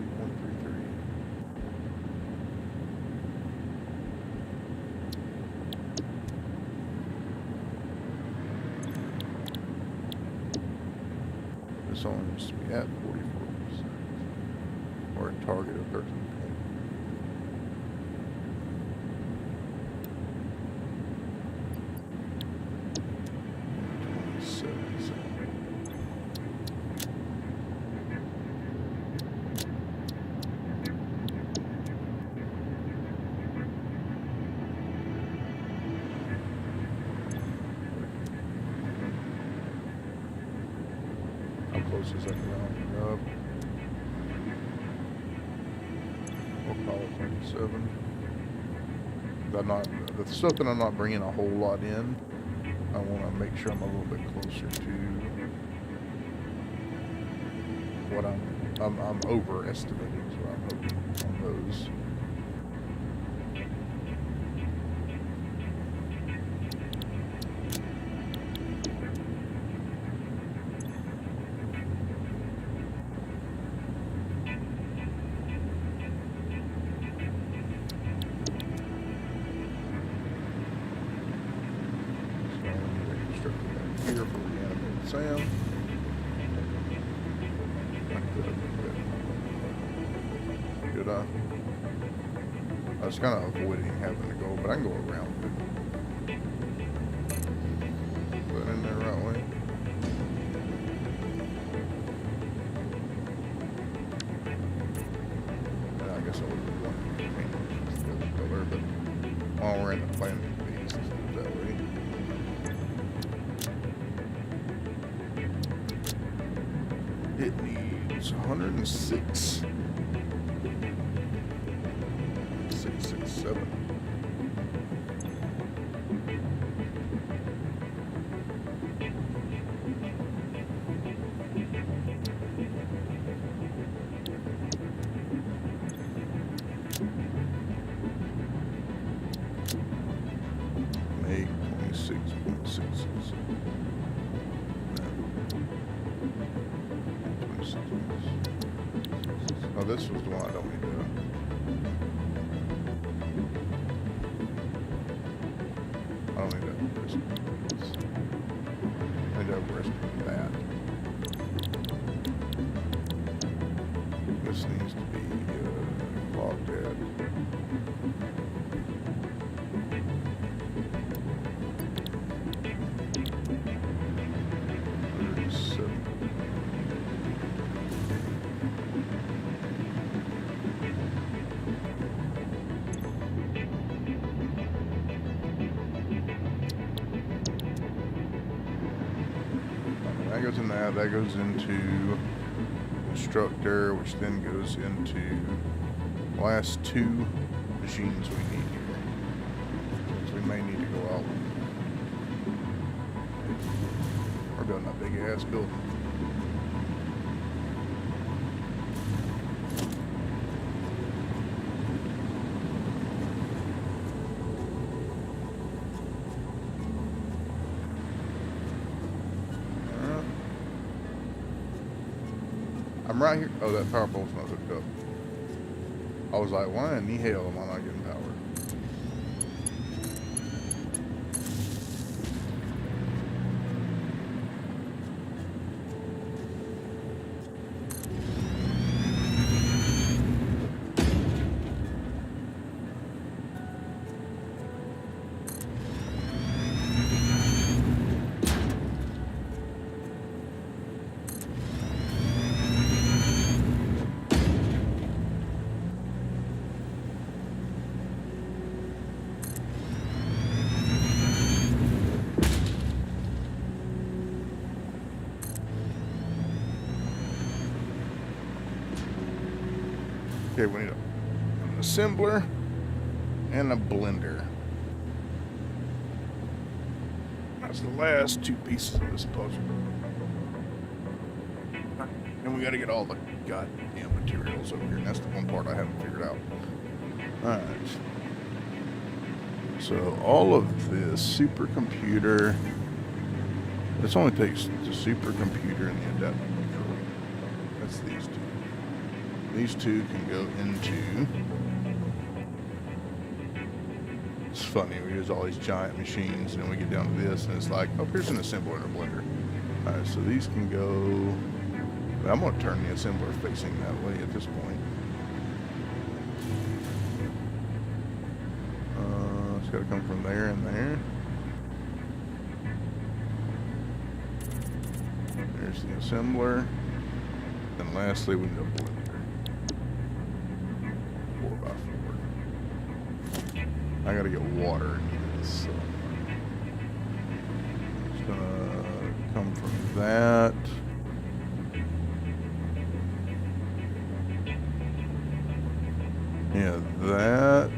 This only needs to be at 44%, or a target of 13. 27. How close is that rounding up? We'll call it 27. The stuff that I'm not bringing a whole lot in, I want to make sure I'm a little bit closer to what I'm overestimating, so I'm hoping on those. Here for reanimated Sam. Good. I was kind of avoiding having to go, but I can go around it. Put it in there right way. I guess I would have wanted to paint the other color, but while we're in the planning phase, let's do it that way. It needs 106. 667. 26.66. Oh, this was the one I don't need to. I don't need to risk this. I need to risk that. This needs to be logged at. That goes in that. That goes into instructor, which then goes into the last two machines we need here. So we may need to go out. We're building a big ass building. I'm right here. Oh, that power pole's not hooked up. I was like, why in the hell am I not getting power? Okay, we need an assembler and a blender. That's the last two pieces of this puzzle. And we gotta get all the goddamn materials over here. And that's the one part I haven't figured out. Alright. So all of this supercomputer, this only takes the supercomputer and the adaptive control. That's these two. These two can go into... It's funny, we use all these giant machines and then we get down to this and it's like, oh, here's an assembler and a blender. Alright, so these can go... I'm going to turn the assembler facing that way at this point. It's got to come from there and there. There's the assembler. And lastly, we need a blender. 4x4. I got to get water in this, so it's going to come from that. Yeah, that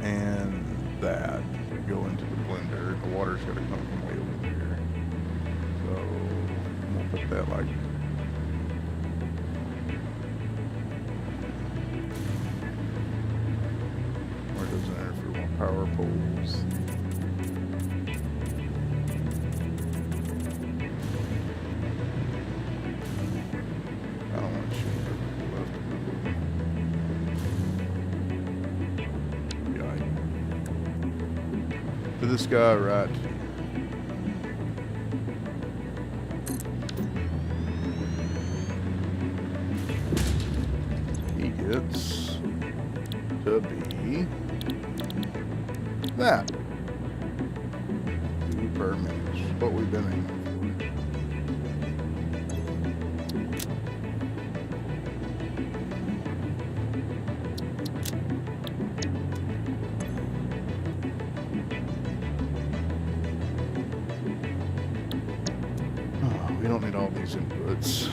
and that go into the blender. The water's got to come from way over there. So we'll put that like... Where does it interfere with power poles? I don't want to shoot it left. To this guy right. He gets to be that. 2 per minute. What we've been aiming for. We don't need all these inputs.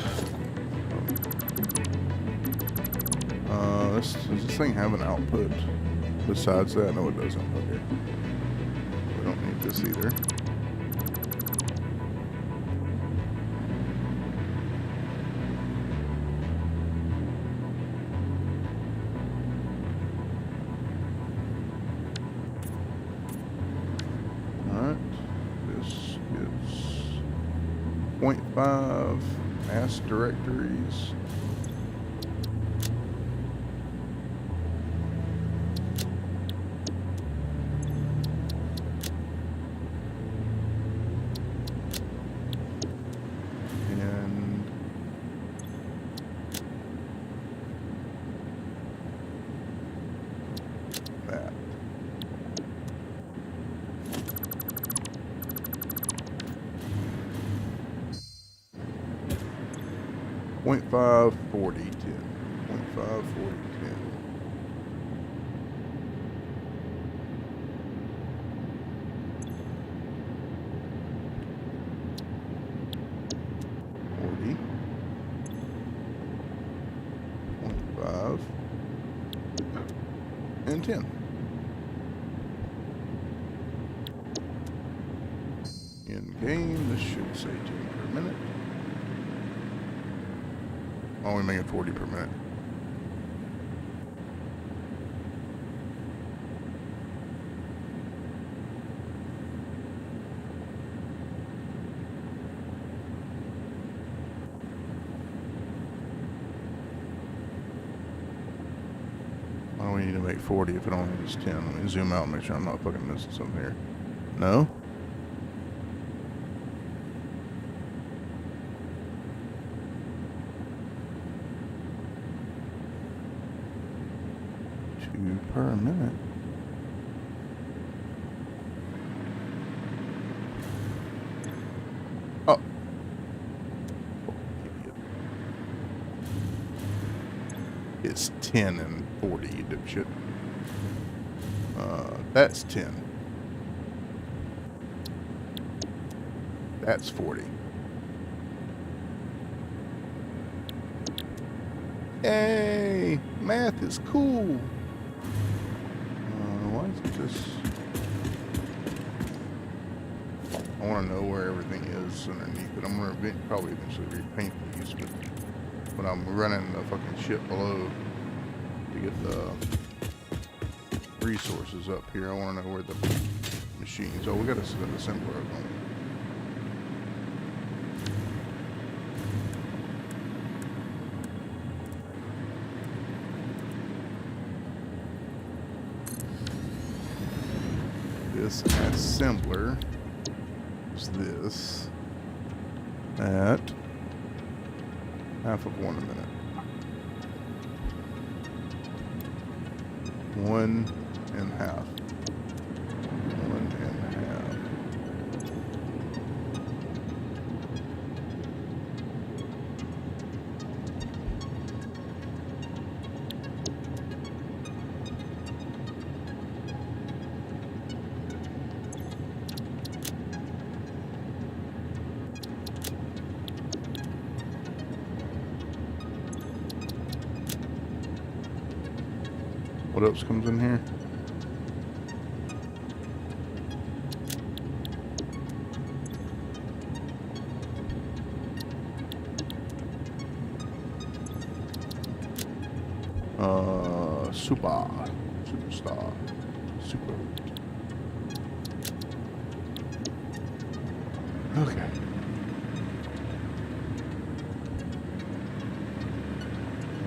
Does this thing have an output besides that? No, it doesn't. Okay. We don't need this either. Alright. 0.5 mass directories. And that. 0.5, 40, 10. 0.5, 40, 10. And 10. In game, this should say 10 per minute. Oh, we make it 40 per minute. Why do we need to make 40 if it only is 10? Let me zoom out and make sure I'm not fucking missing something here. No? Per minute. Oh. It's 10 and 40, you dipshit. That's 10. That's 40. Yay! Math is cool. Why is it just... I want to know where everything is underneath it. I'm going to probably eventually repaint these, but when I'm running the fucking shit below to get the resources up here, I want to know where the machines... Oh, we got to set an assembler up on it. This assembler is this at half of 1 a minute. 1 and a half. 1 and a half. What else comes in here? Superstar. Super. Okay.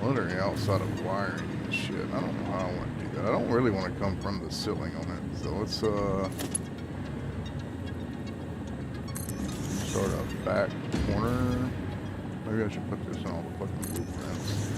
Literally outside of wiring and shit. I don't know how I want to do that. I don't really want to come from the ceiling on it. So let's start a back corner. Maybe I should put this on all the fucking blueprints.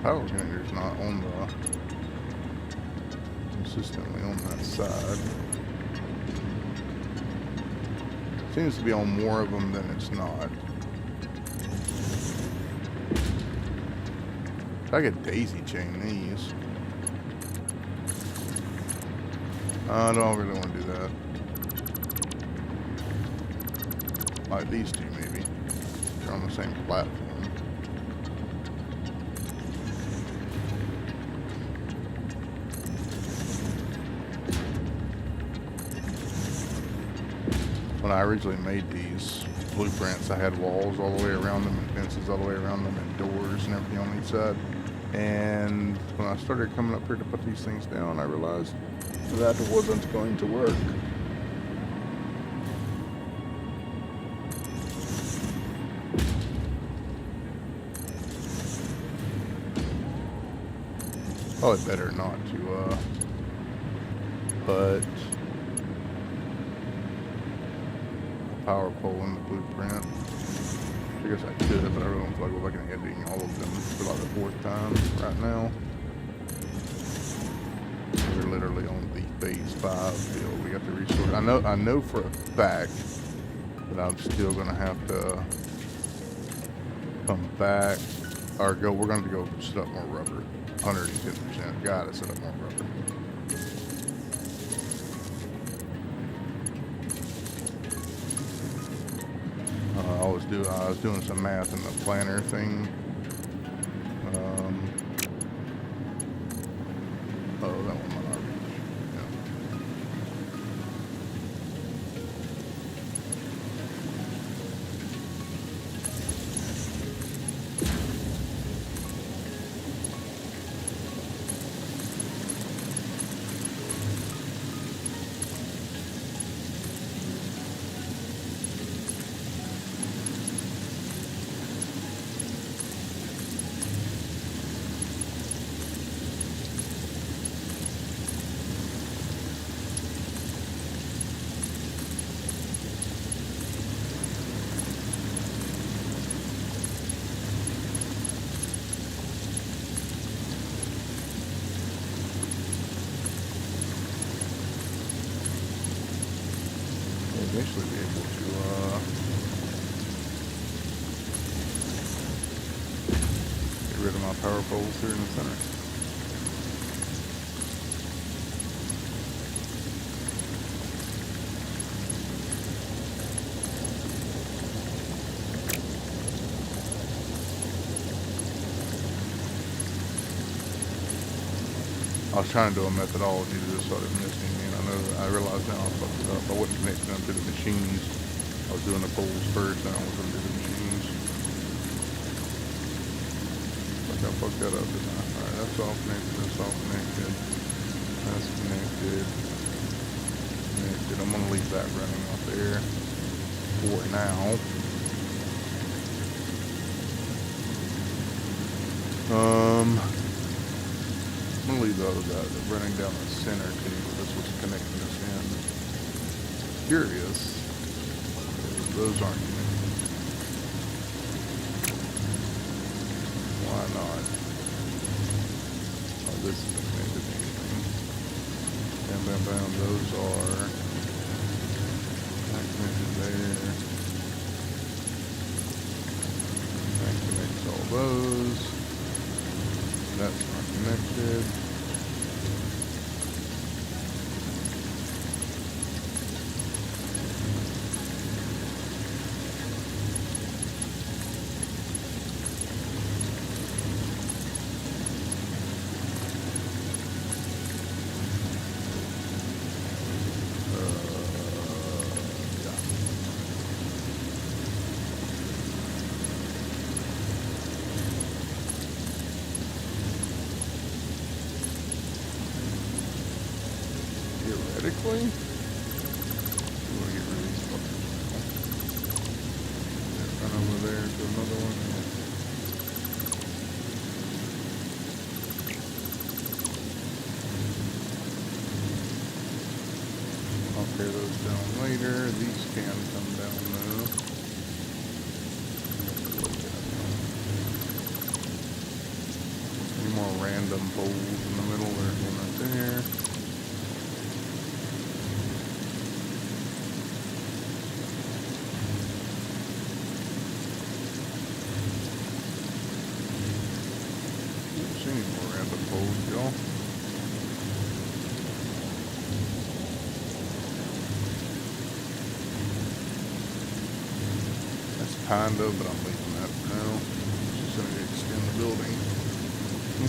Power generator's not on the consistently on that side. Seems to be on more of them than it's not. I could daisy chain these. I don't really want to do that. Like these two, maybe. They're on the same platform. When I originally made these blueprints, I had walls all the way around them and fences all the way around them and doors and everything on each side. And when I started coming up here to put these things down, I realized that wasn't going to work. Probably better not to put a power pole in the blueprint. I guess I could, but I really don't feel like looking at editing all of them for like the 4th time right now. We're literally on the phase 5 deal. We got the resource. I know for a fact that I'm still gonna have to come back or go. We're gonna go set up more rubber. 110%. Gotta set up more rubber. I was doing some math in the planner thing. Oh, that one might not reach. Yeah. Eventually be able to get rid of my power poles here in the center. I was trying to do a methodology to this started missing me, and I realized now I fucked it up. I wasn't connecting them to the machines. I was doing the poles first, and I was going to do the machines. Like I fucked that up, didn't I? Alright, that's all connected, that's all connected. That's connected. Connected. I'm going to leave that running out there for now. I'm gonna leave those out. They're running down the center too. That's what's connecting us in. Curious. Those aren't connected. Why not? Oh, this isn't connected to anything. Bam, bam, bam. Those are not connected there. That connects all those. That's not connected. Theoretically, we want to get rid of these fuckers now. Run over there to another one. I'll tear those down later. These can come down though. Any more random poles in the middle? There's one right there. Any more random poles, y'all? kind of, but I'm leaving that for now. It's just going to extend the building.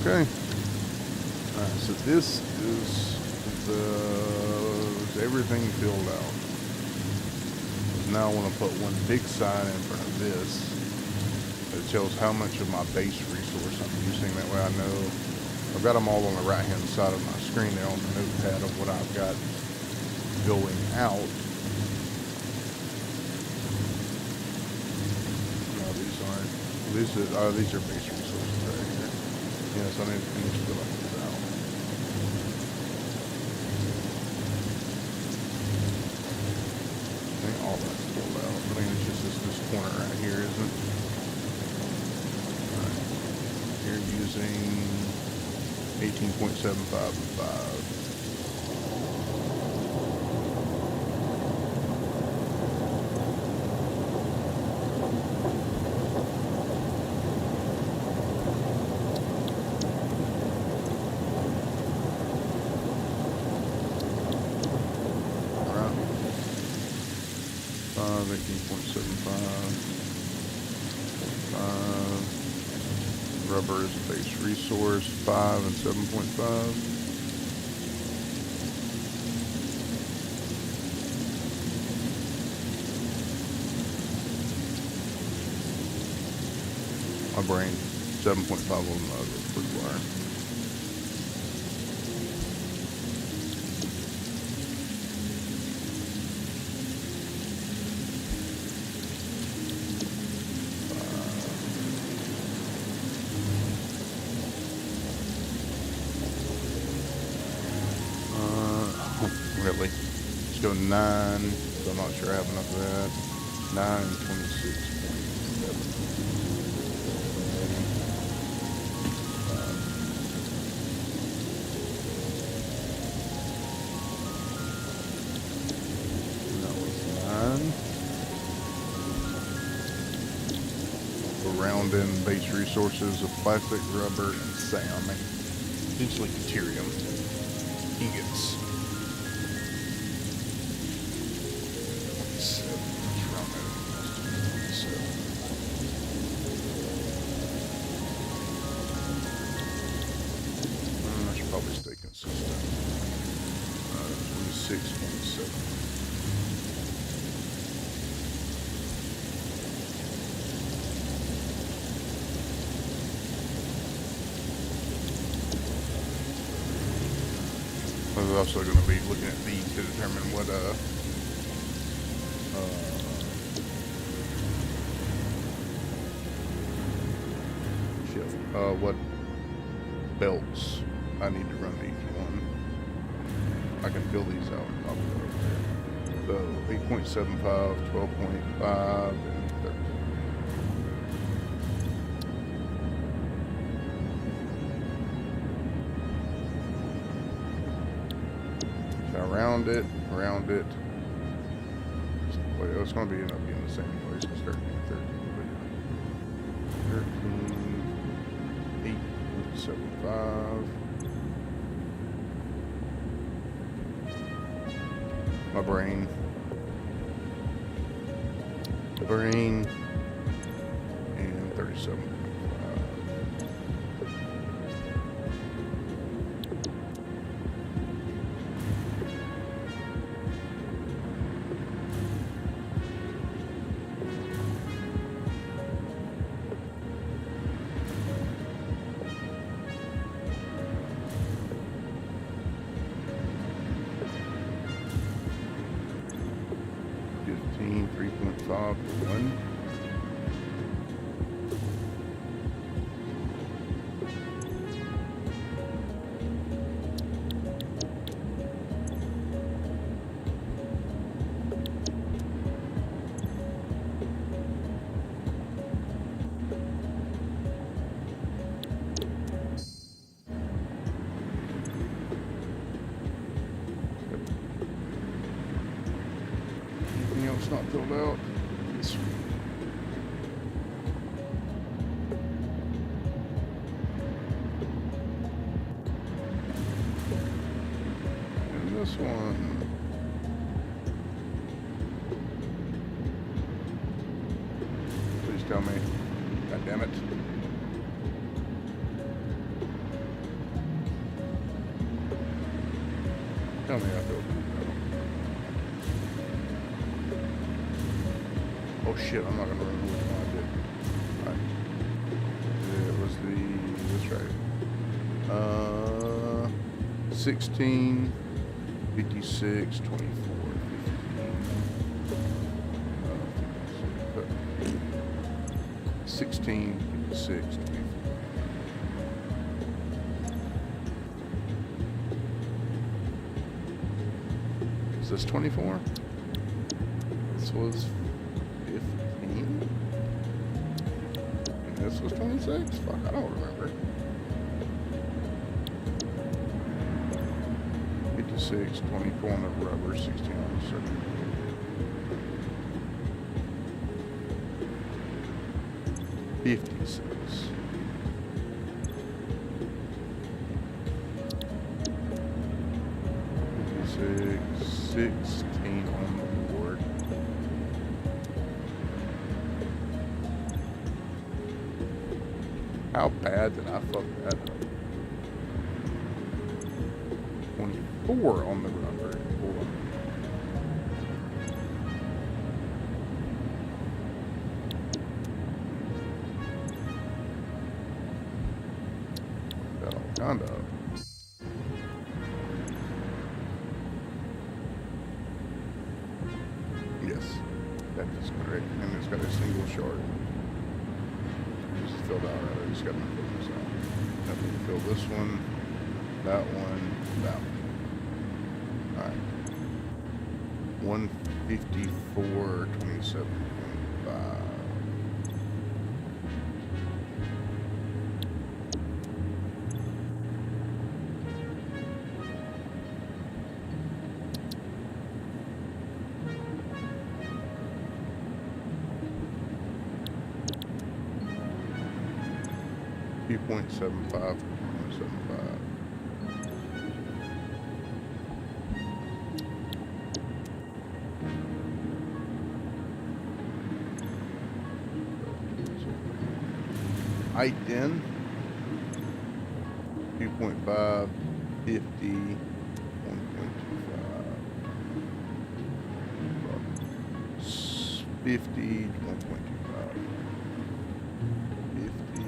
Okay. Alright, so this is everything filled out. Now I want to put one big sign in front of this that tells how much of my base resource I'm using. That way I know I've got them all on the right hand side of my screen there on the notepad of what I've got going out. No, these aren't. These are base resources right here. Yes, I need to finish filling these out. I think all that's filled out. I mean, it's just this corner right here, isn't it? Alright. You're using 18.75 and 5. Alright. 18.75. 5. Rubber is a base resource, 5 and 7.5. My brain, 7.5 on the wood wire. Really? Let's go 9, so I'm not sure I have enough of that. 926.7. That was 9. We'll round in base resources of plastic, rubber, and sand. I mean, essentially deuterium. Ingots. I should probably stay consistent. 26.7. I was also going to be looking at these to determine what what belts I need to run to each one. I can fill these out and I'll put it over there. So 8.75, 12.5, and 13. So I round it. Well, it's going to end up being the same anyways, because 13, 8.75. My brain, and 37. $15, 3.5, 1. Anything else not filled out? This one. And this one. tell me. God damn it. Tell me I feel. Oh shit, I'm not gonna remember which one I did. Alright. It was the, that's right. 16, 56, 24, 16, 56, 24. Is this 24? This was 15? And this was 26? Fuck, I don't remember. 56, 24 on the rubber, 16 on the circuit. $56. 16 on the board. How bad did I fuck that up? 24 on the rubber. Hold on. That all kind of. Yes, that is correct. And it's got a single shard. Just filled out rather. Just got to fill this out. Have to fill this one, that one, that one. Alright. 154, 27.5. .75. Height in 2.5, 50, 1.25, 50, 1.25, 50,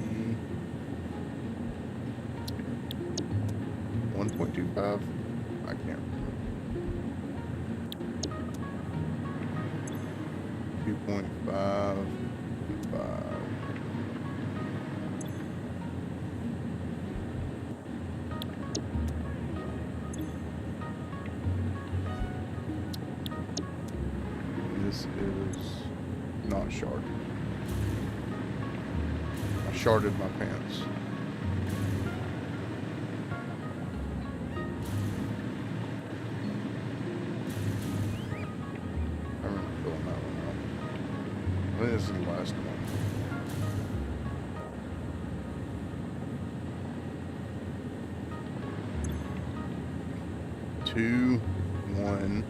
1.25. I can't remember. 2.5, 5. This is not sharded. I sharded my pants. I remember filling that one out. I think this is the last one. Two, 1.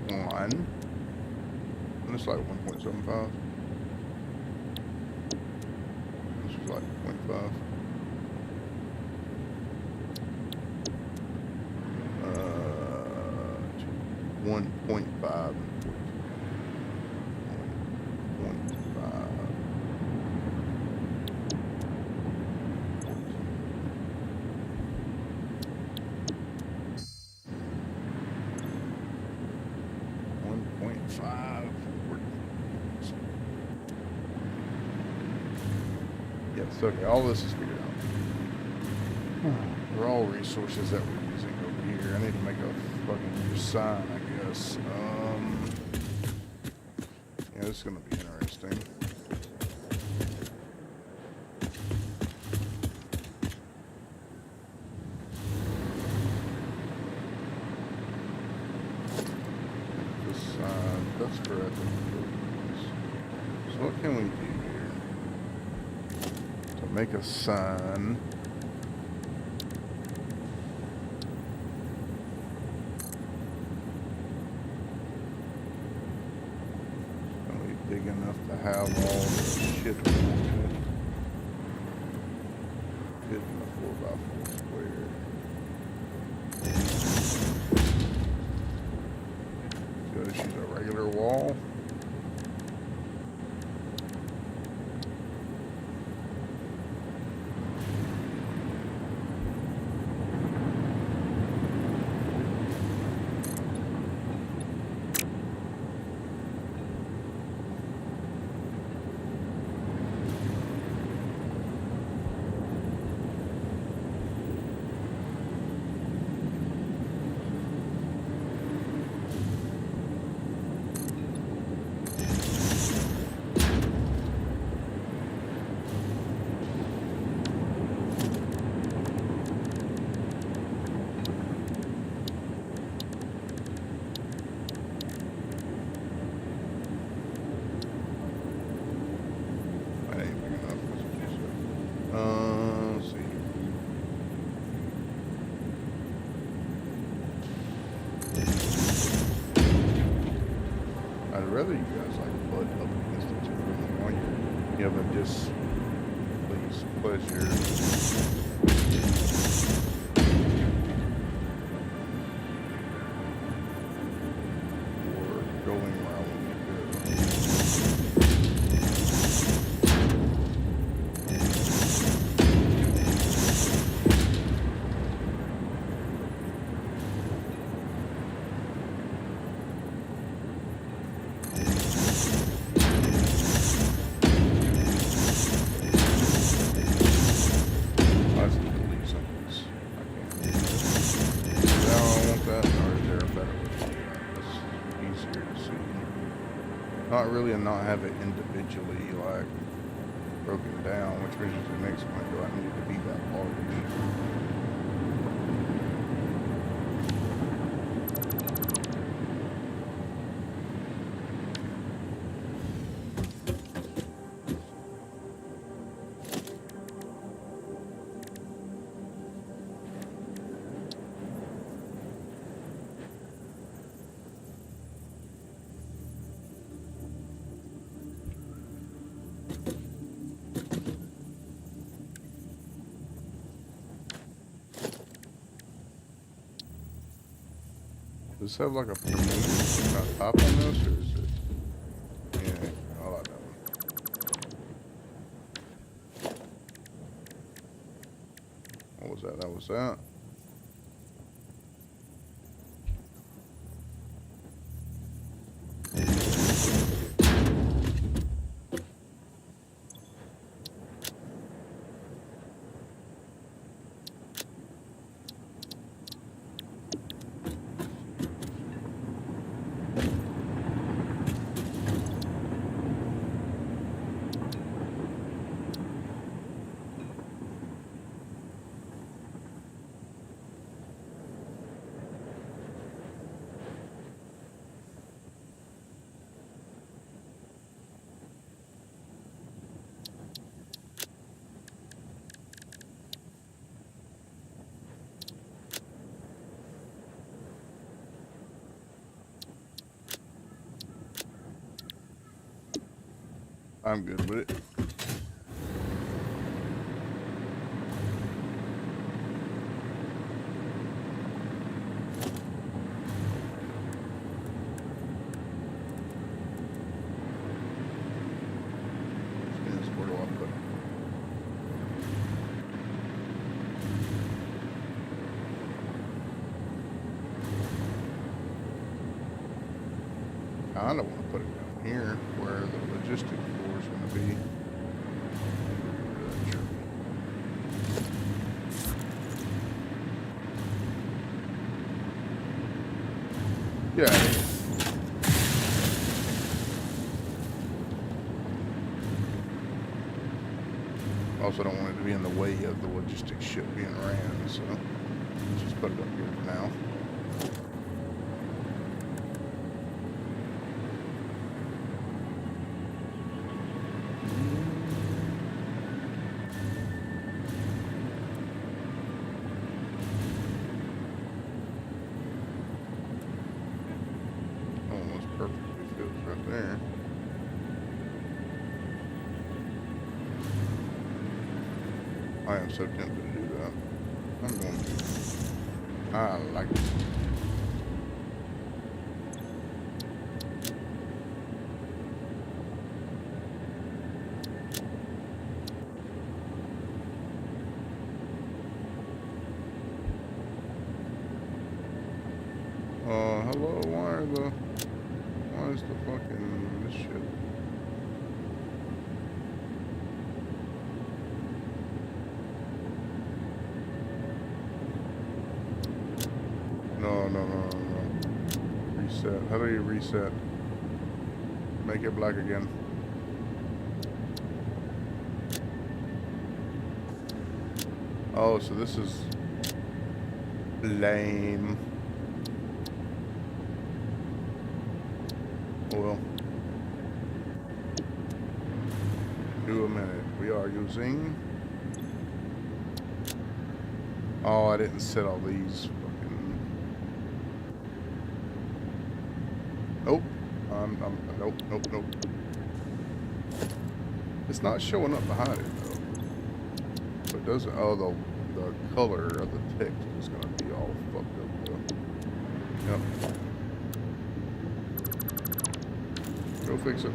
1. And it's like 1.75. This was like 0.5. 1.5 and 1.5. Yes, okay, all this is figured out. They're all resources that we're using over here. I need to make a fucking new sign, I guess. Yeah, this is gonna be interesting. This sign, that's correct. So what can we do here? To make a sign. enough to have all the shit we wanted. Fit in the 4x4 square. So just use a regular wall. Let's see. I'd rather you guys like butt up against each other while you're giving just please pleasure. Or going where I want you to go. Not really, and not have it individually like broken down, which usually makes me go, I need to be that large. Does this have like a permanent top on this, or is it? Yeah, I like that one. What was that? That was that. I'm good with it. Where do I put it? I don't want to put it down here where the logistic floor is going to be. Yeah. Also don't want it to be in the way of the logistics ship being ran, so let's just put it up here for now. Almost perfectly fits right there. I am so tempted to do that. I'm going to. I like it. Hello, why is the fucking, this shit? No. Reset. How do you reset? Make it black again. Oh, so this is lame. Well, do a minute. We are using. Oh, I didn't set all these fucking. Nope. Nope. It's not showing up behind it though. But it doesn't. Oh, the color of the text is gonna be all fucked up though. Yep. Go fix it.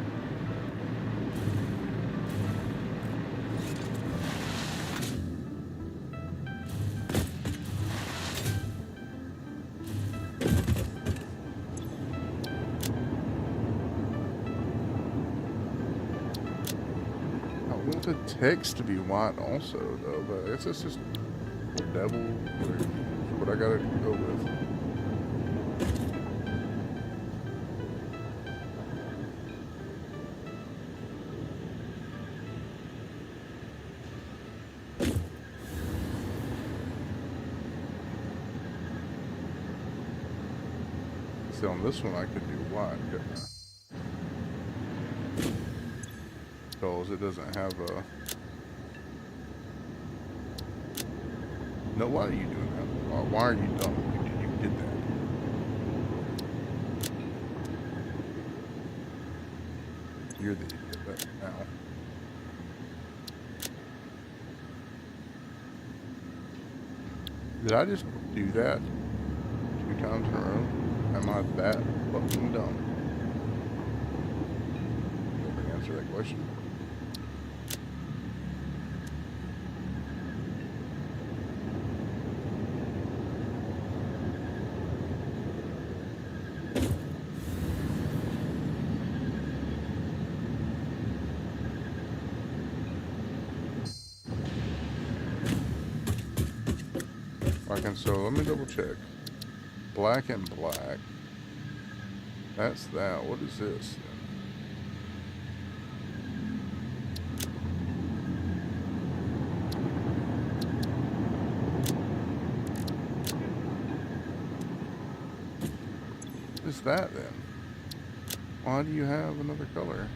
I want the text to be white also though, but I guess it's just devil or what I gotta go with. See, on this one I could do white, couldn't I? Because it doesn't have a... No, why are you doing that? Why are you dumb? You did that. You're the idiot now. Did I just do that 2 times in a row? Am I that fucking dumb? Let me answer that question. So let me double check. Black and black. That's that. What is this? What is that then? Why do you have another color?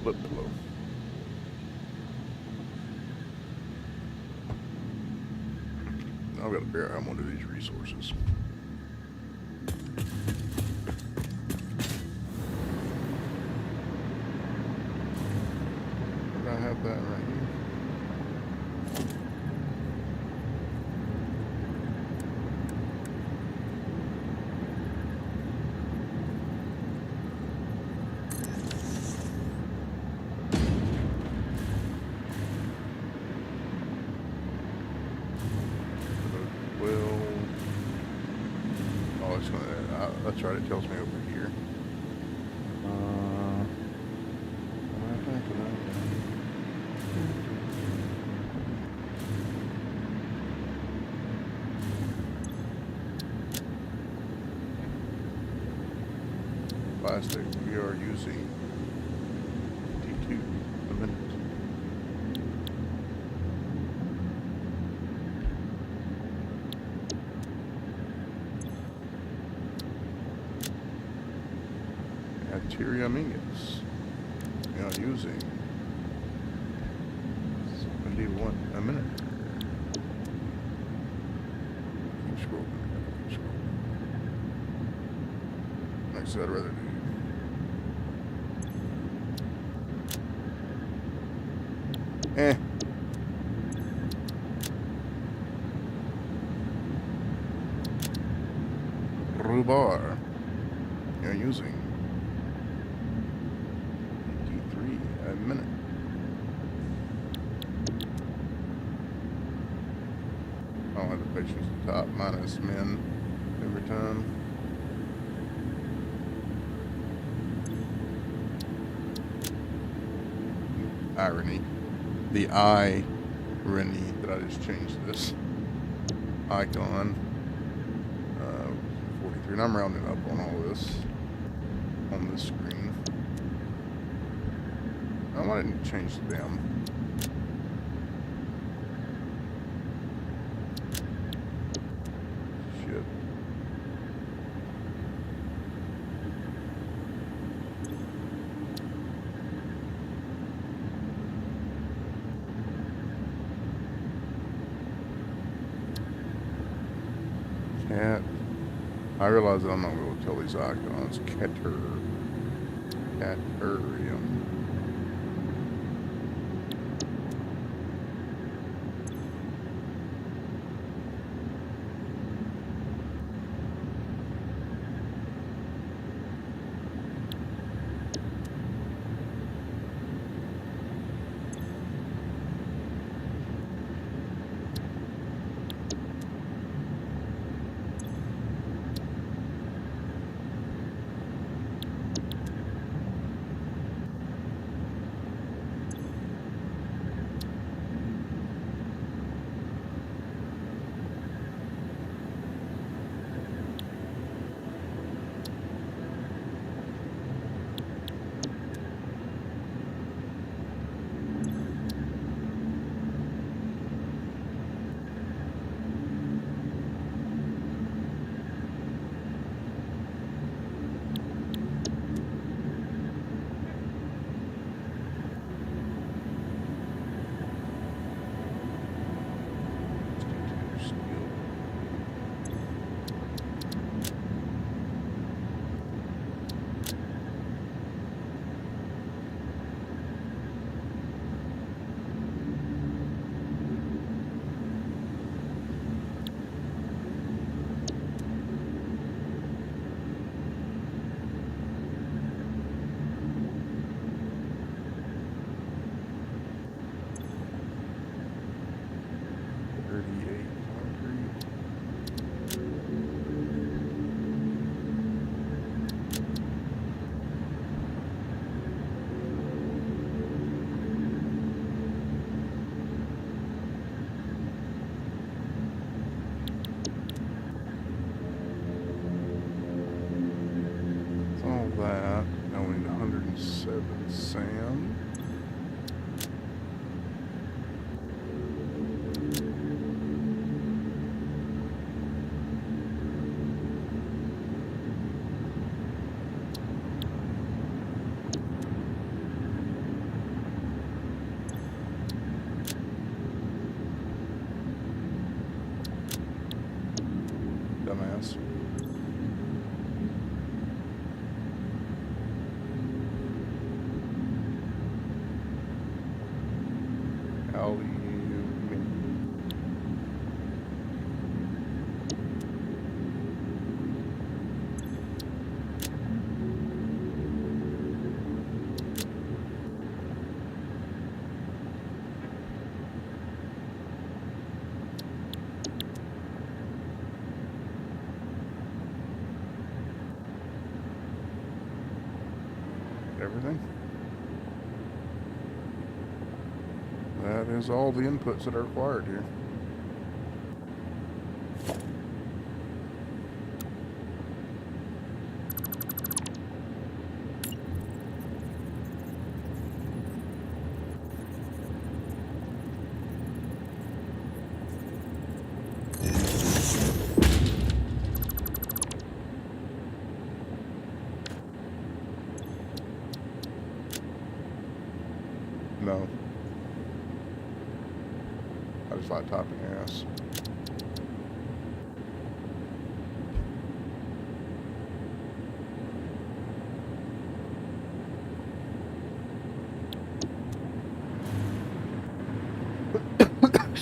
Flip below. I've got to figure out how I'm going to do these resources. I have that right here. That's right, it tells me over here. Plastic, we are using 52 a minute. Tyrium ingots. We are using 71 a minute. Scroll. Actually, I'd rather do. Rhubarb. You're using 83 a minute. I don't have the patience to top minus min every time. Irony. The irony that I just changed this icon. 43, and I'm rounding up on all this on this screen. I didn't change the damn. Shit. Cat. I realize that I'm not going to tell these icons. Caterium. That. Now we need 107 sand. Dumbass. Everything. That is all the inputs that are required here. No. I just like typing ass.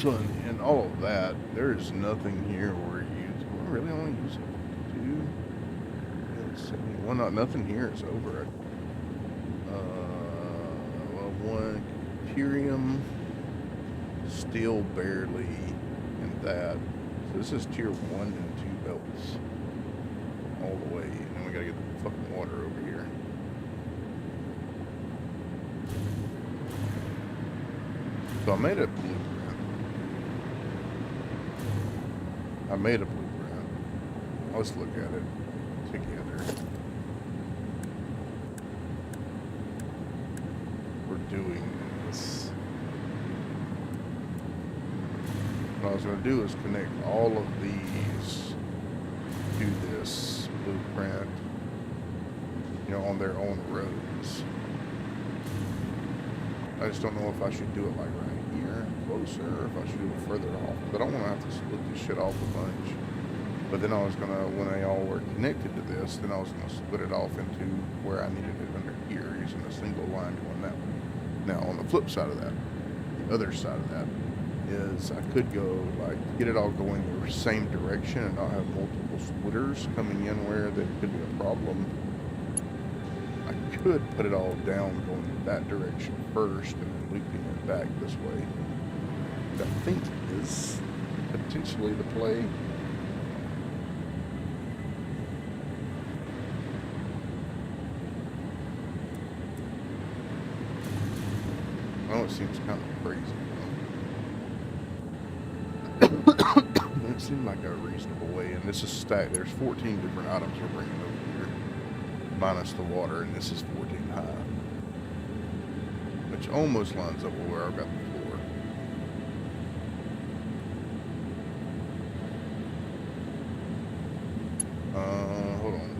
So in all of that, there is nothing here where you really only use it. 2, 71. Nothing here is over it. Well, 1 Curium, still barely in that. So this is tier 1 and 2 belts all the way, and then we gotta get the fucking water over here. So I made a blueprint. Let's look at it together. We're doing this. What I was going to do is connect all of these to this blueprint, you know, on their own roads. I just don't know if I should do it like right here, closer, or if I should do it further off. But I don't want to have to split this shit off a bunch. But then I was going to, when they all were connected to this, then I was going to split it off into where I needed it under here, using a single line going that way. Now, on the flip side of that, the other side of that, is I could go, like, get it all going the same direction and not have multiple splitters coming in where there could be a problem. I could put it all down going that direction first and then looping it back this way. Which I think is potentially the play. I know it seems kind of crazy, but it seemed like a reasonable way. And this is stacked. There's 14 different items we're bringing over here, minus the water, and this is 14 high, which almost lines up with where I've got the floor. Hold on.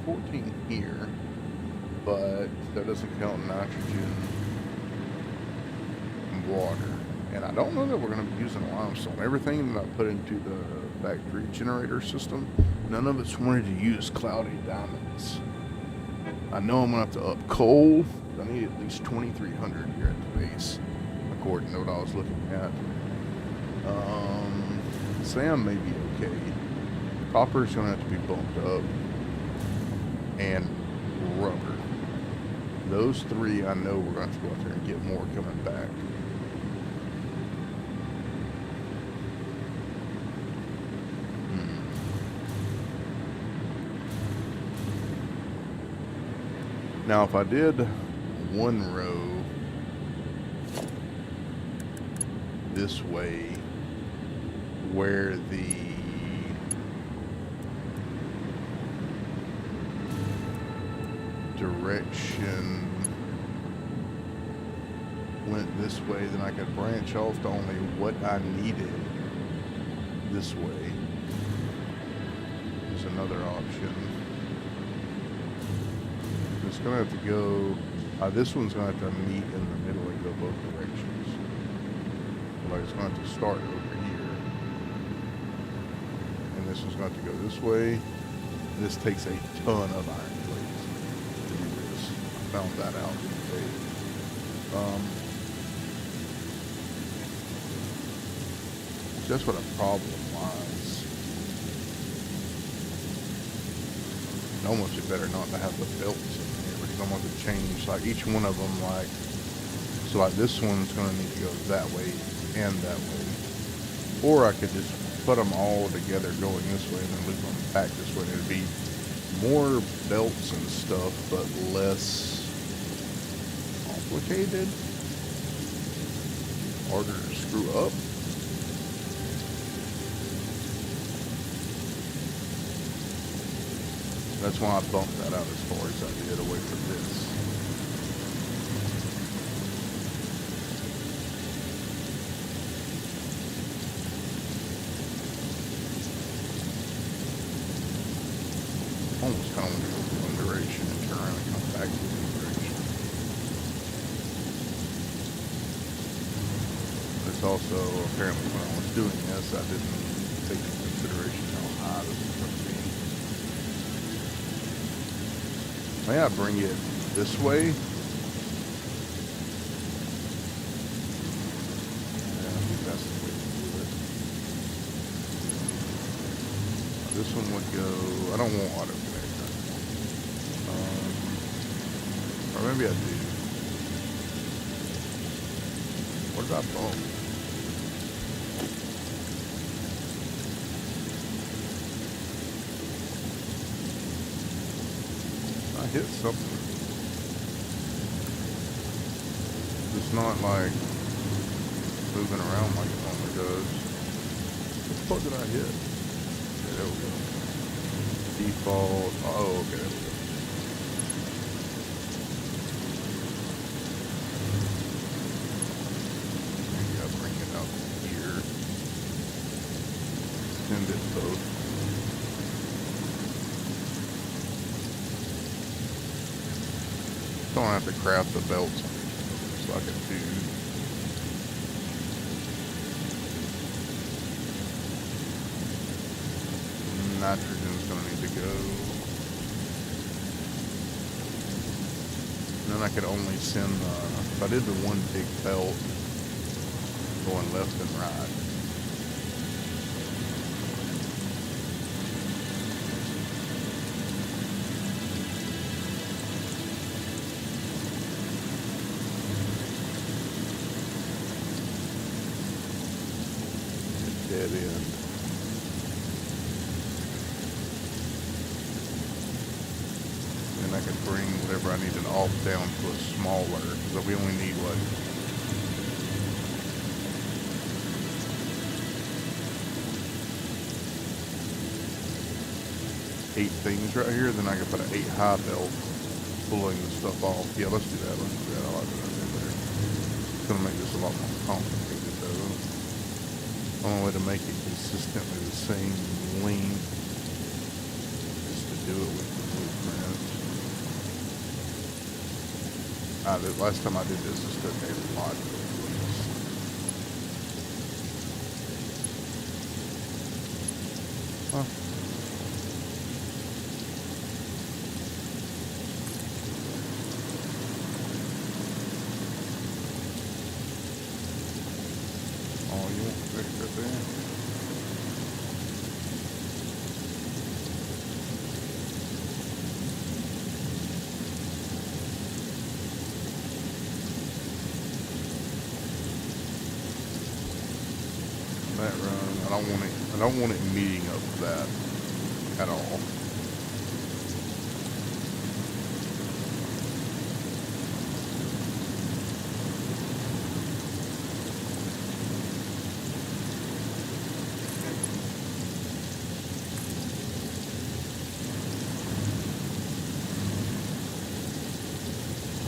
14 here, but that doesn't count nitrogen and water. And I don't know that we're going to be using limestone. Everything that I put into the factory generator system, none of it's wanted to use cloudy diamonds. I know I'm going to have to up coal. I need at least 2,300 here at the base, according to what I was looking at. Sand may be okay. Copper's going to have to be bumped up. And rubber. Those 3 I know we're going to have to go out there and get more coming back. Now if I did 1 row this way where the direction went this way, then I could branch off to only what I needed this way. There's another option. It's gonna have to go, this one's gonna have to meet in the middle and go both directions. So like it's gonna have to start over here. And this one's gonna have to go this way. This takes a ton of iron. Found that out today. That's what a problem was. And almost it better not to have the belts in there because I want to change like each one of them, like so like this one's going to need to go that way and that way, or I could just put them all together going this way and then loop them back this way. It'd be more belts and stuff, but less complicated, harder to screw up. That's why I bumped that out as far as I did away from this. Almost kind of want to go one direction and turn around and come back to the direction. It's also, apparently when I was doing this, I didn't take into consideration how high this was going to be. May I bring it this way? Yeah, I think that's the way to do it. This one would go, I don't want auto connector. Or maybe I do. What did I bump? I hit something. It's not like moving around like it normally does. What the fuck did I hit? Okay, there we go. Default. Oh, okay, there we go. Maybe I'll bring it out here. Send it both. Don't have to craft the belts on each of them, so I can do. Nitrogen's gonna need to go. And then I could only send if I did the one big belt going left and right. Dead end. And I could bring whatever I needed off down to a smaller, because we only need what? 8 things right here, then I can put an 8 high belt pulling the stuff off. Yeah, let's do that. Let's do that. I like that idea better. It's gonna make this a lot more complicated though. Only way to make it consistently the same length is to do it with the blueprint. The last time I did this took a lot of weeks. Huh. Oh, you won't fix it there. That run, I don't want it meeting up to that at all.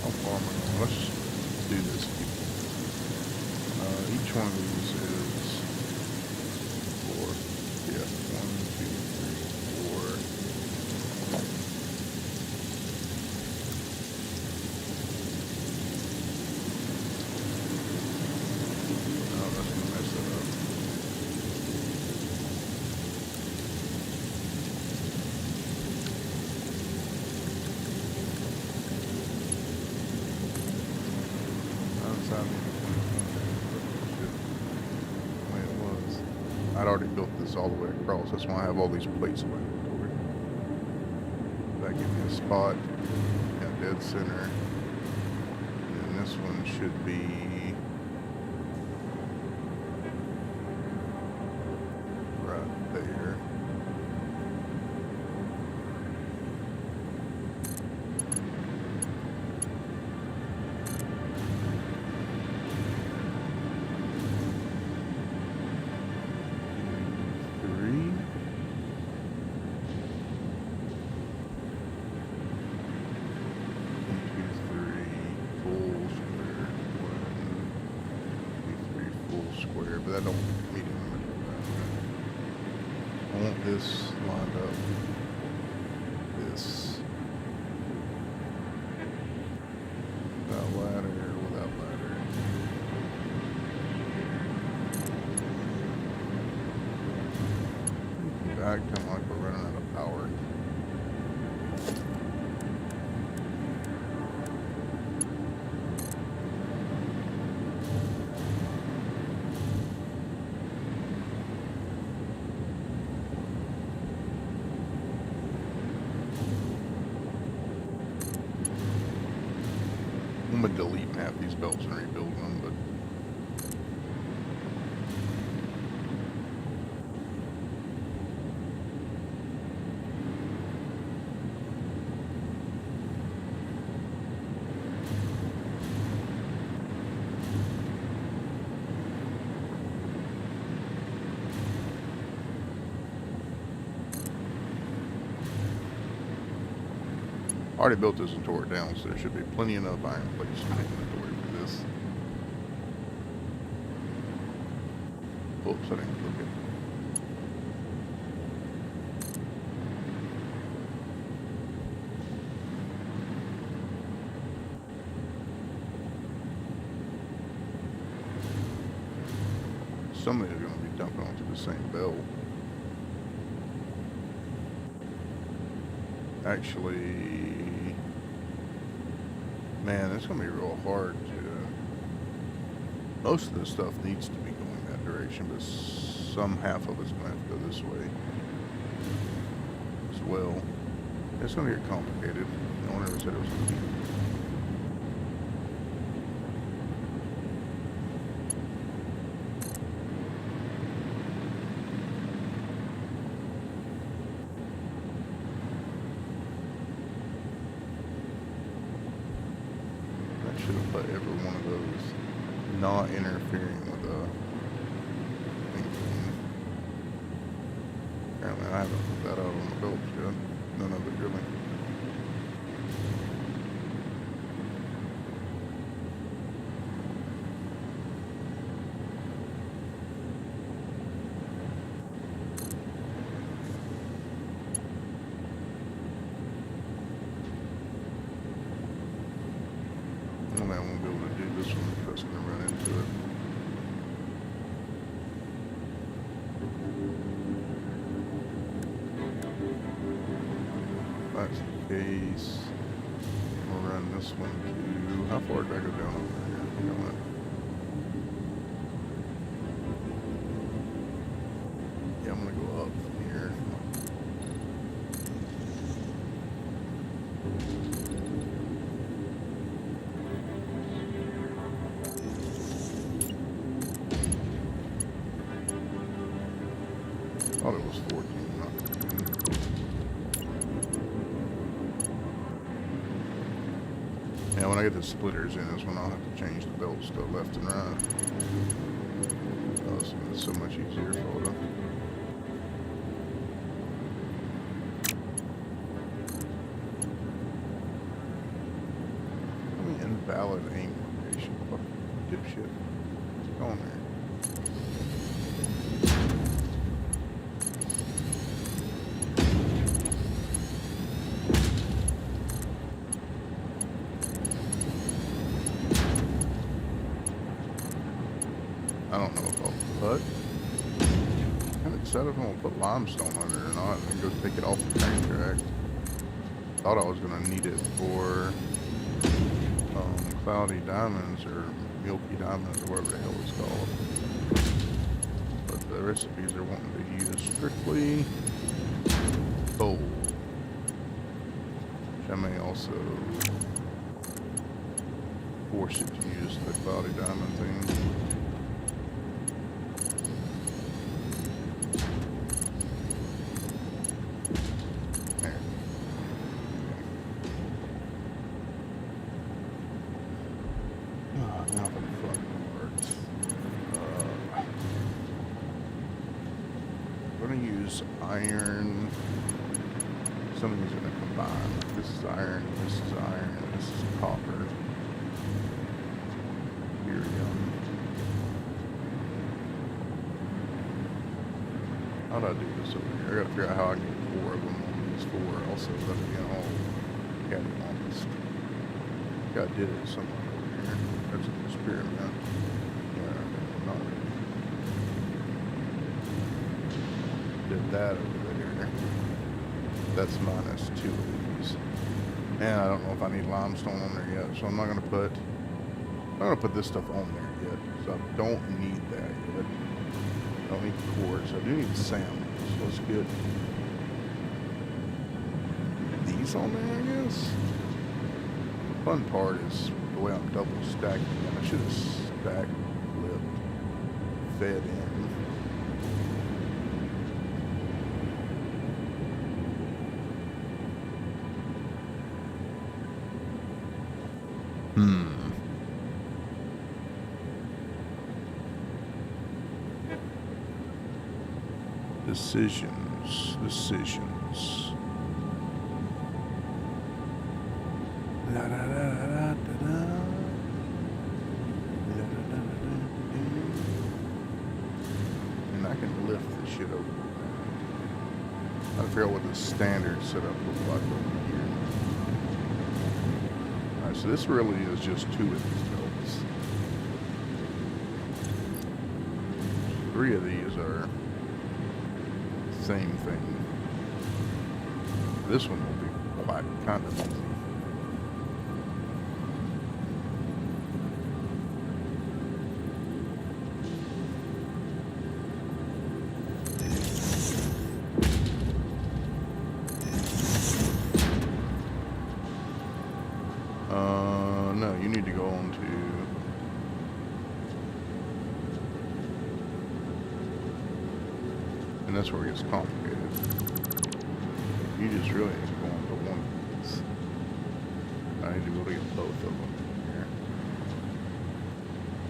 How far am I going? Let's do this. Each one of these is 4. Yeah, 1, 2, 3, 4. Oh, that's gonna mess it up. Outside I'd already built this all the way across. That's why I have all these plates in my inventory. That gives me a spot. Got dead center. And this one should be right there. But that don't meet it. I want this lined up. This. Without ladder, without ladder. Acting like we're running out of power. belts and rebuilding them, but I already built this and tore it down, so there should be plenty enough iron plates in the inventory for this. Oops, I didn't click it. Somebody is going to be dumping onto the same belt. Actually, man, it's going to be real hard to... Most of this stuff needs to be going that direction, but some half of it's going to have to go this way as well. It's going to get complicated. No one ever said it was going to be. Should have put every one of those not interfering with anything. Apparently I haven't put that out on the belts yet. None of it really. I won't be able to do this one because I'm going to run into it. If that's the case, we'll run this one to... How far did I go down over here? I think I went... Yeah, I'm going to go up from here. I thought it was 14, not 15. Yeah, when I get the splitters in is when I'll have to change the belts to left and right. Oh, it's so much easier for them. I mean, invalid aim location. What dipshit? What's going there? I don't know if I'll put. I haven't decided if I'm gonna put limestone on it or not, and then go take it off the train track. Thought I was gonna need it for cloudy diamonds or milky diamonds or whatever the hell it's called. But the recipes are wanting to use strictly gold, which I may also force it to use the cloudy diamond thing. Now for the fun part. I'm going to use iron. Some of these are going to combine. Like this is iron, this is iron, this is copper. Iridium. How do I do this over here? I got to figure out how I can get 4 of them on these 4. Also, let me get all cattywampus. God did it somewhere over here. There's an experiment. Yeah, not did that over there. That's -2 of these. And I don't know if I need limestone on there yet, so I'm not gonna put this stuff on there yet. So I don't need that yet. I don't need quartz. I do need sand. So let's get these on there, I guess. The fun part is the way I'm double stacking them. I should have stacked, flipped, fed in. Decisions. La da da da da da. And I can lift the shit over. I figure out what the standard setup looks like over here. Alright, so this really is just 2 of these belts. 3 of these are same thing. This one will be quite kind of easy. No, you need to go on to and that's where it gets complicated. You just really need to go on to one of these. I need to be able to get both of them in here.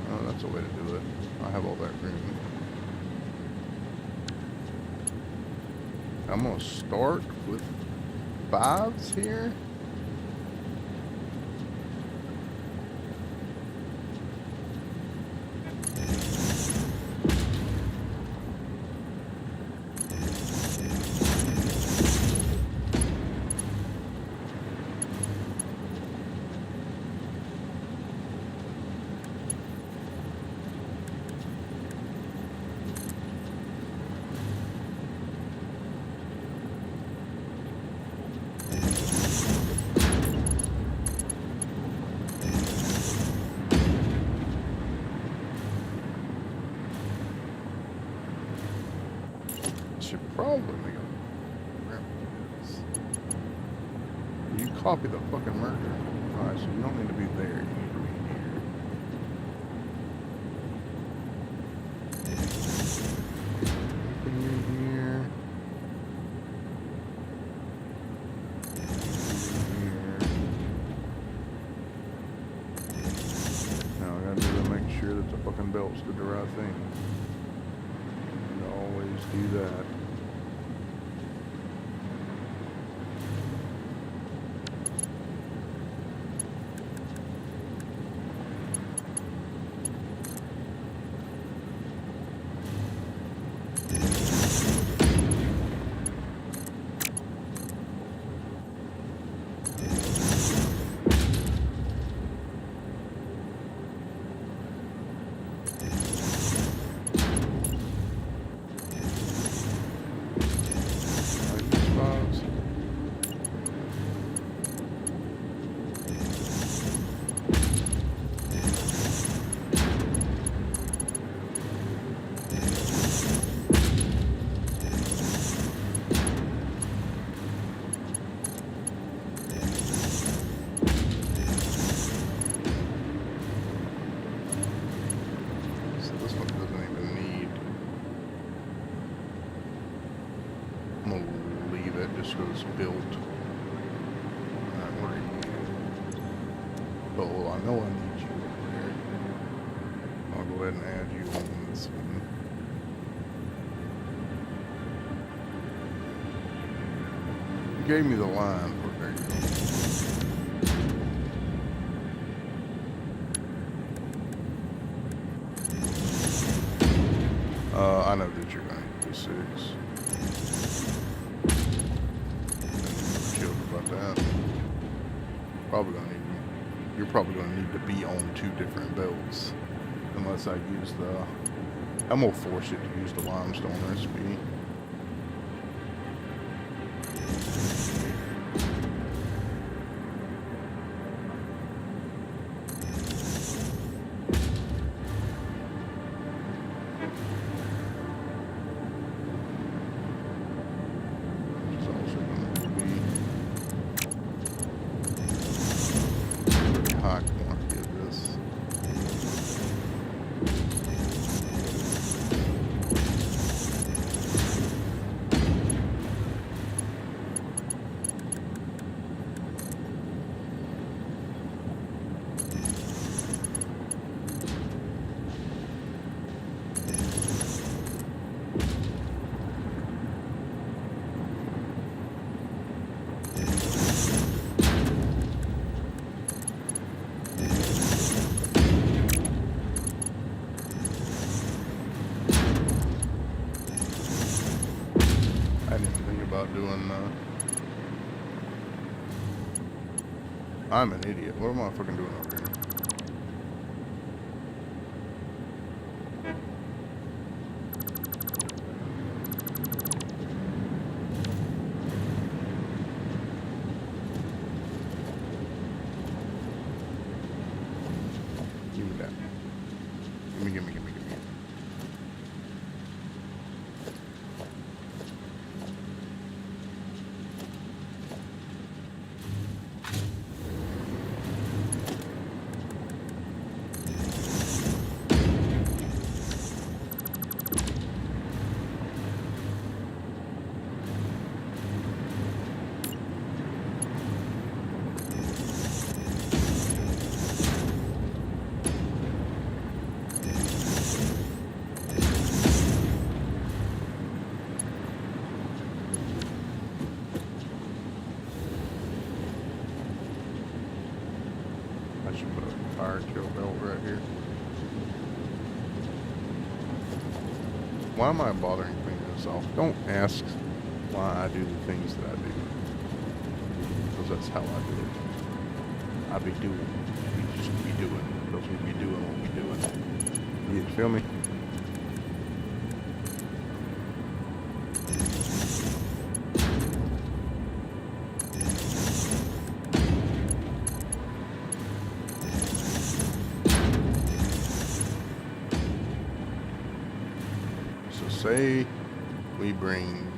Oh, that's a way to do it. I have all that room. I'm gonna start with 5s here. Should probably make a you copy the fucking merger. Alright, so you don't need to be there, you need to be here. Here. Now I gotta do to make sure that the fucking belts did the right thing. Always do that. Was built. Where are you? Oh, well, I know I need you over there. I'll go ahead and add you on this one. You gave me the line. There you go. I know that you're going to do 6. That probably gonna need you're probably gonna need to be on 2 different belts unless I use the I'm gonna force it to use the limestone recipe. High quantity of about doing. I'm an idiot. What am I fucking doing over here? Give me that. Gimme. I should put a tire kill belt right here. Why am I bothering cleaning this off? Don't ask why I do the things that I do. Because that's how I do it. I be doing. We just be doing. Because we be doing what we doing. You feel me? Say we bring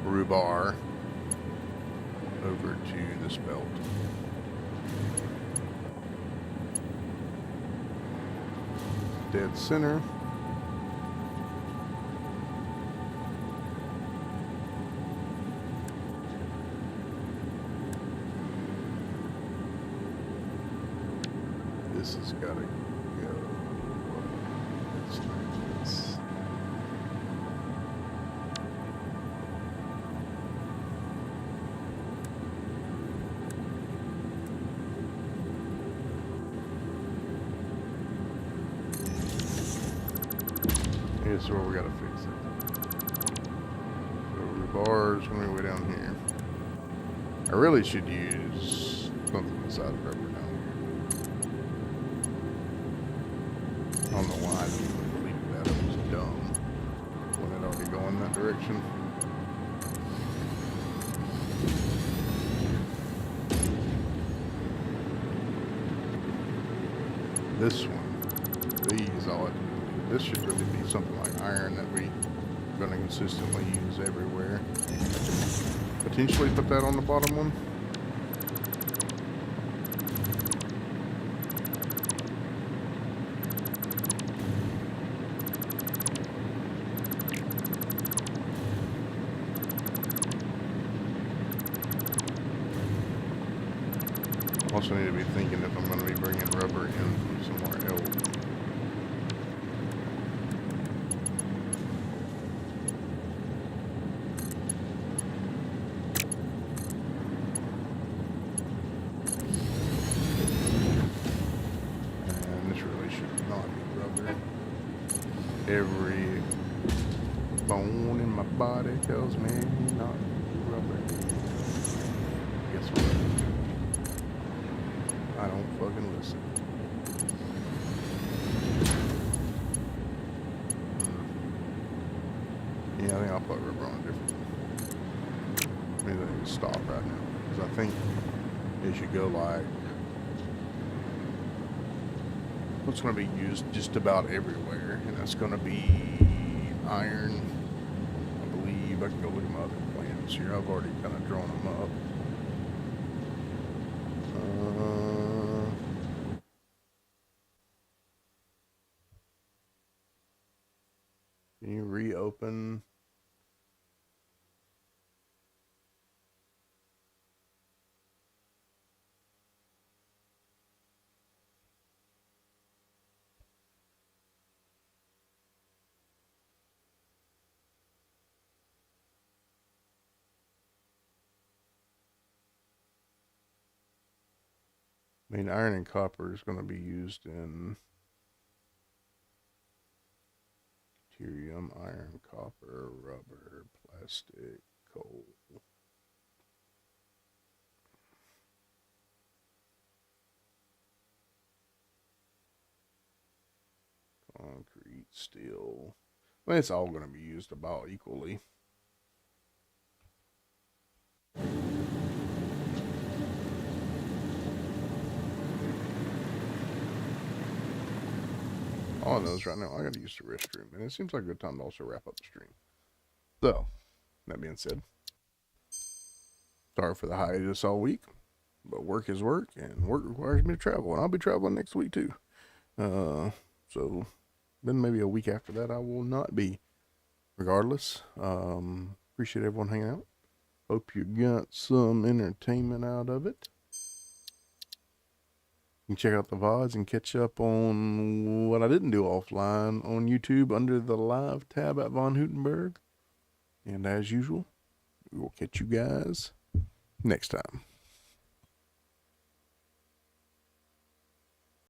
Rhubar over to this belt. Dead center. This has got to go. It's like this. Here's where we gotta fix it. So the bar's gonna go down here. I really should use something besides rubber down here. I don't know why I didn't believe that. It was dumb when it already go in that direction. This one, these all it. This should really be something like iron that we're going to consistently use everywhere. Potentially put that on the bottom one. Also need to be thinking if I'm going to be bringing rubber in from somewhere else. Every bone in my body tells me not to rubber. Guess what? I don't fucking listen. Yeah, I think I'll put rubber on a different one. Maybe I need to stop right now. Because I think it should go like... It's going to be used just about everywhere, and that's going to be iron. I believe I can go look at my other plans here. I've already kind of drawn them up. Can you reopen? I mean, iron and copper is going to be used in deuterium, iron, copper, rubber, plastic, coal. Concrete, steel. I mean, it's all going to be used about equally. All I know is right now I got to use the restroom, and it seems like a good time to also wrap up the stream. So, that being said, sorry for the hiatus all week, but work is work, and work requires me to travel, and I'll be traveling next week too. So then maybe a week after that I will not be. Regardless, appreciate everyone hanging out. Hope you got some entertainment out of it. You can check out the VODs and catch up on what I didn't do offline on YouTube under the live tab at Von Houtenberg. And as usual, we will catch you guys next time.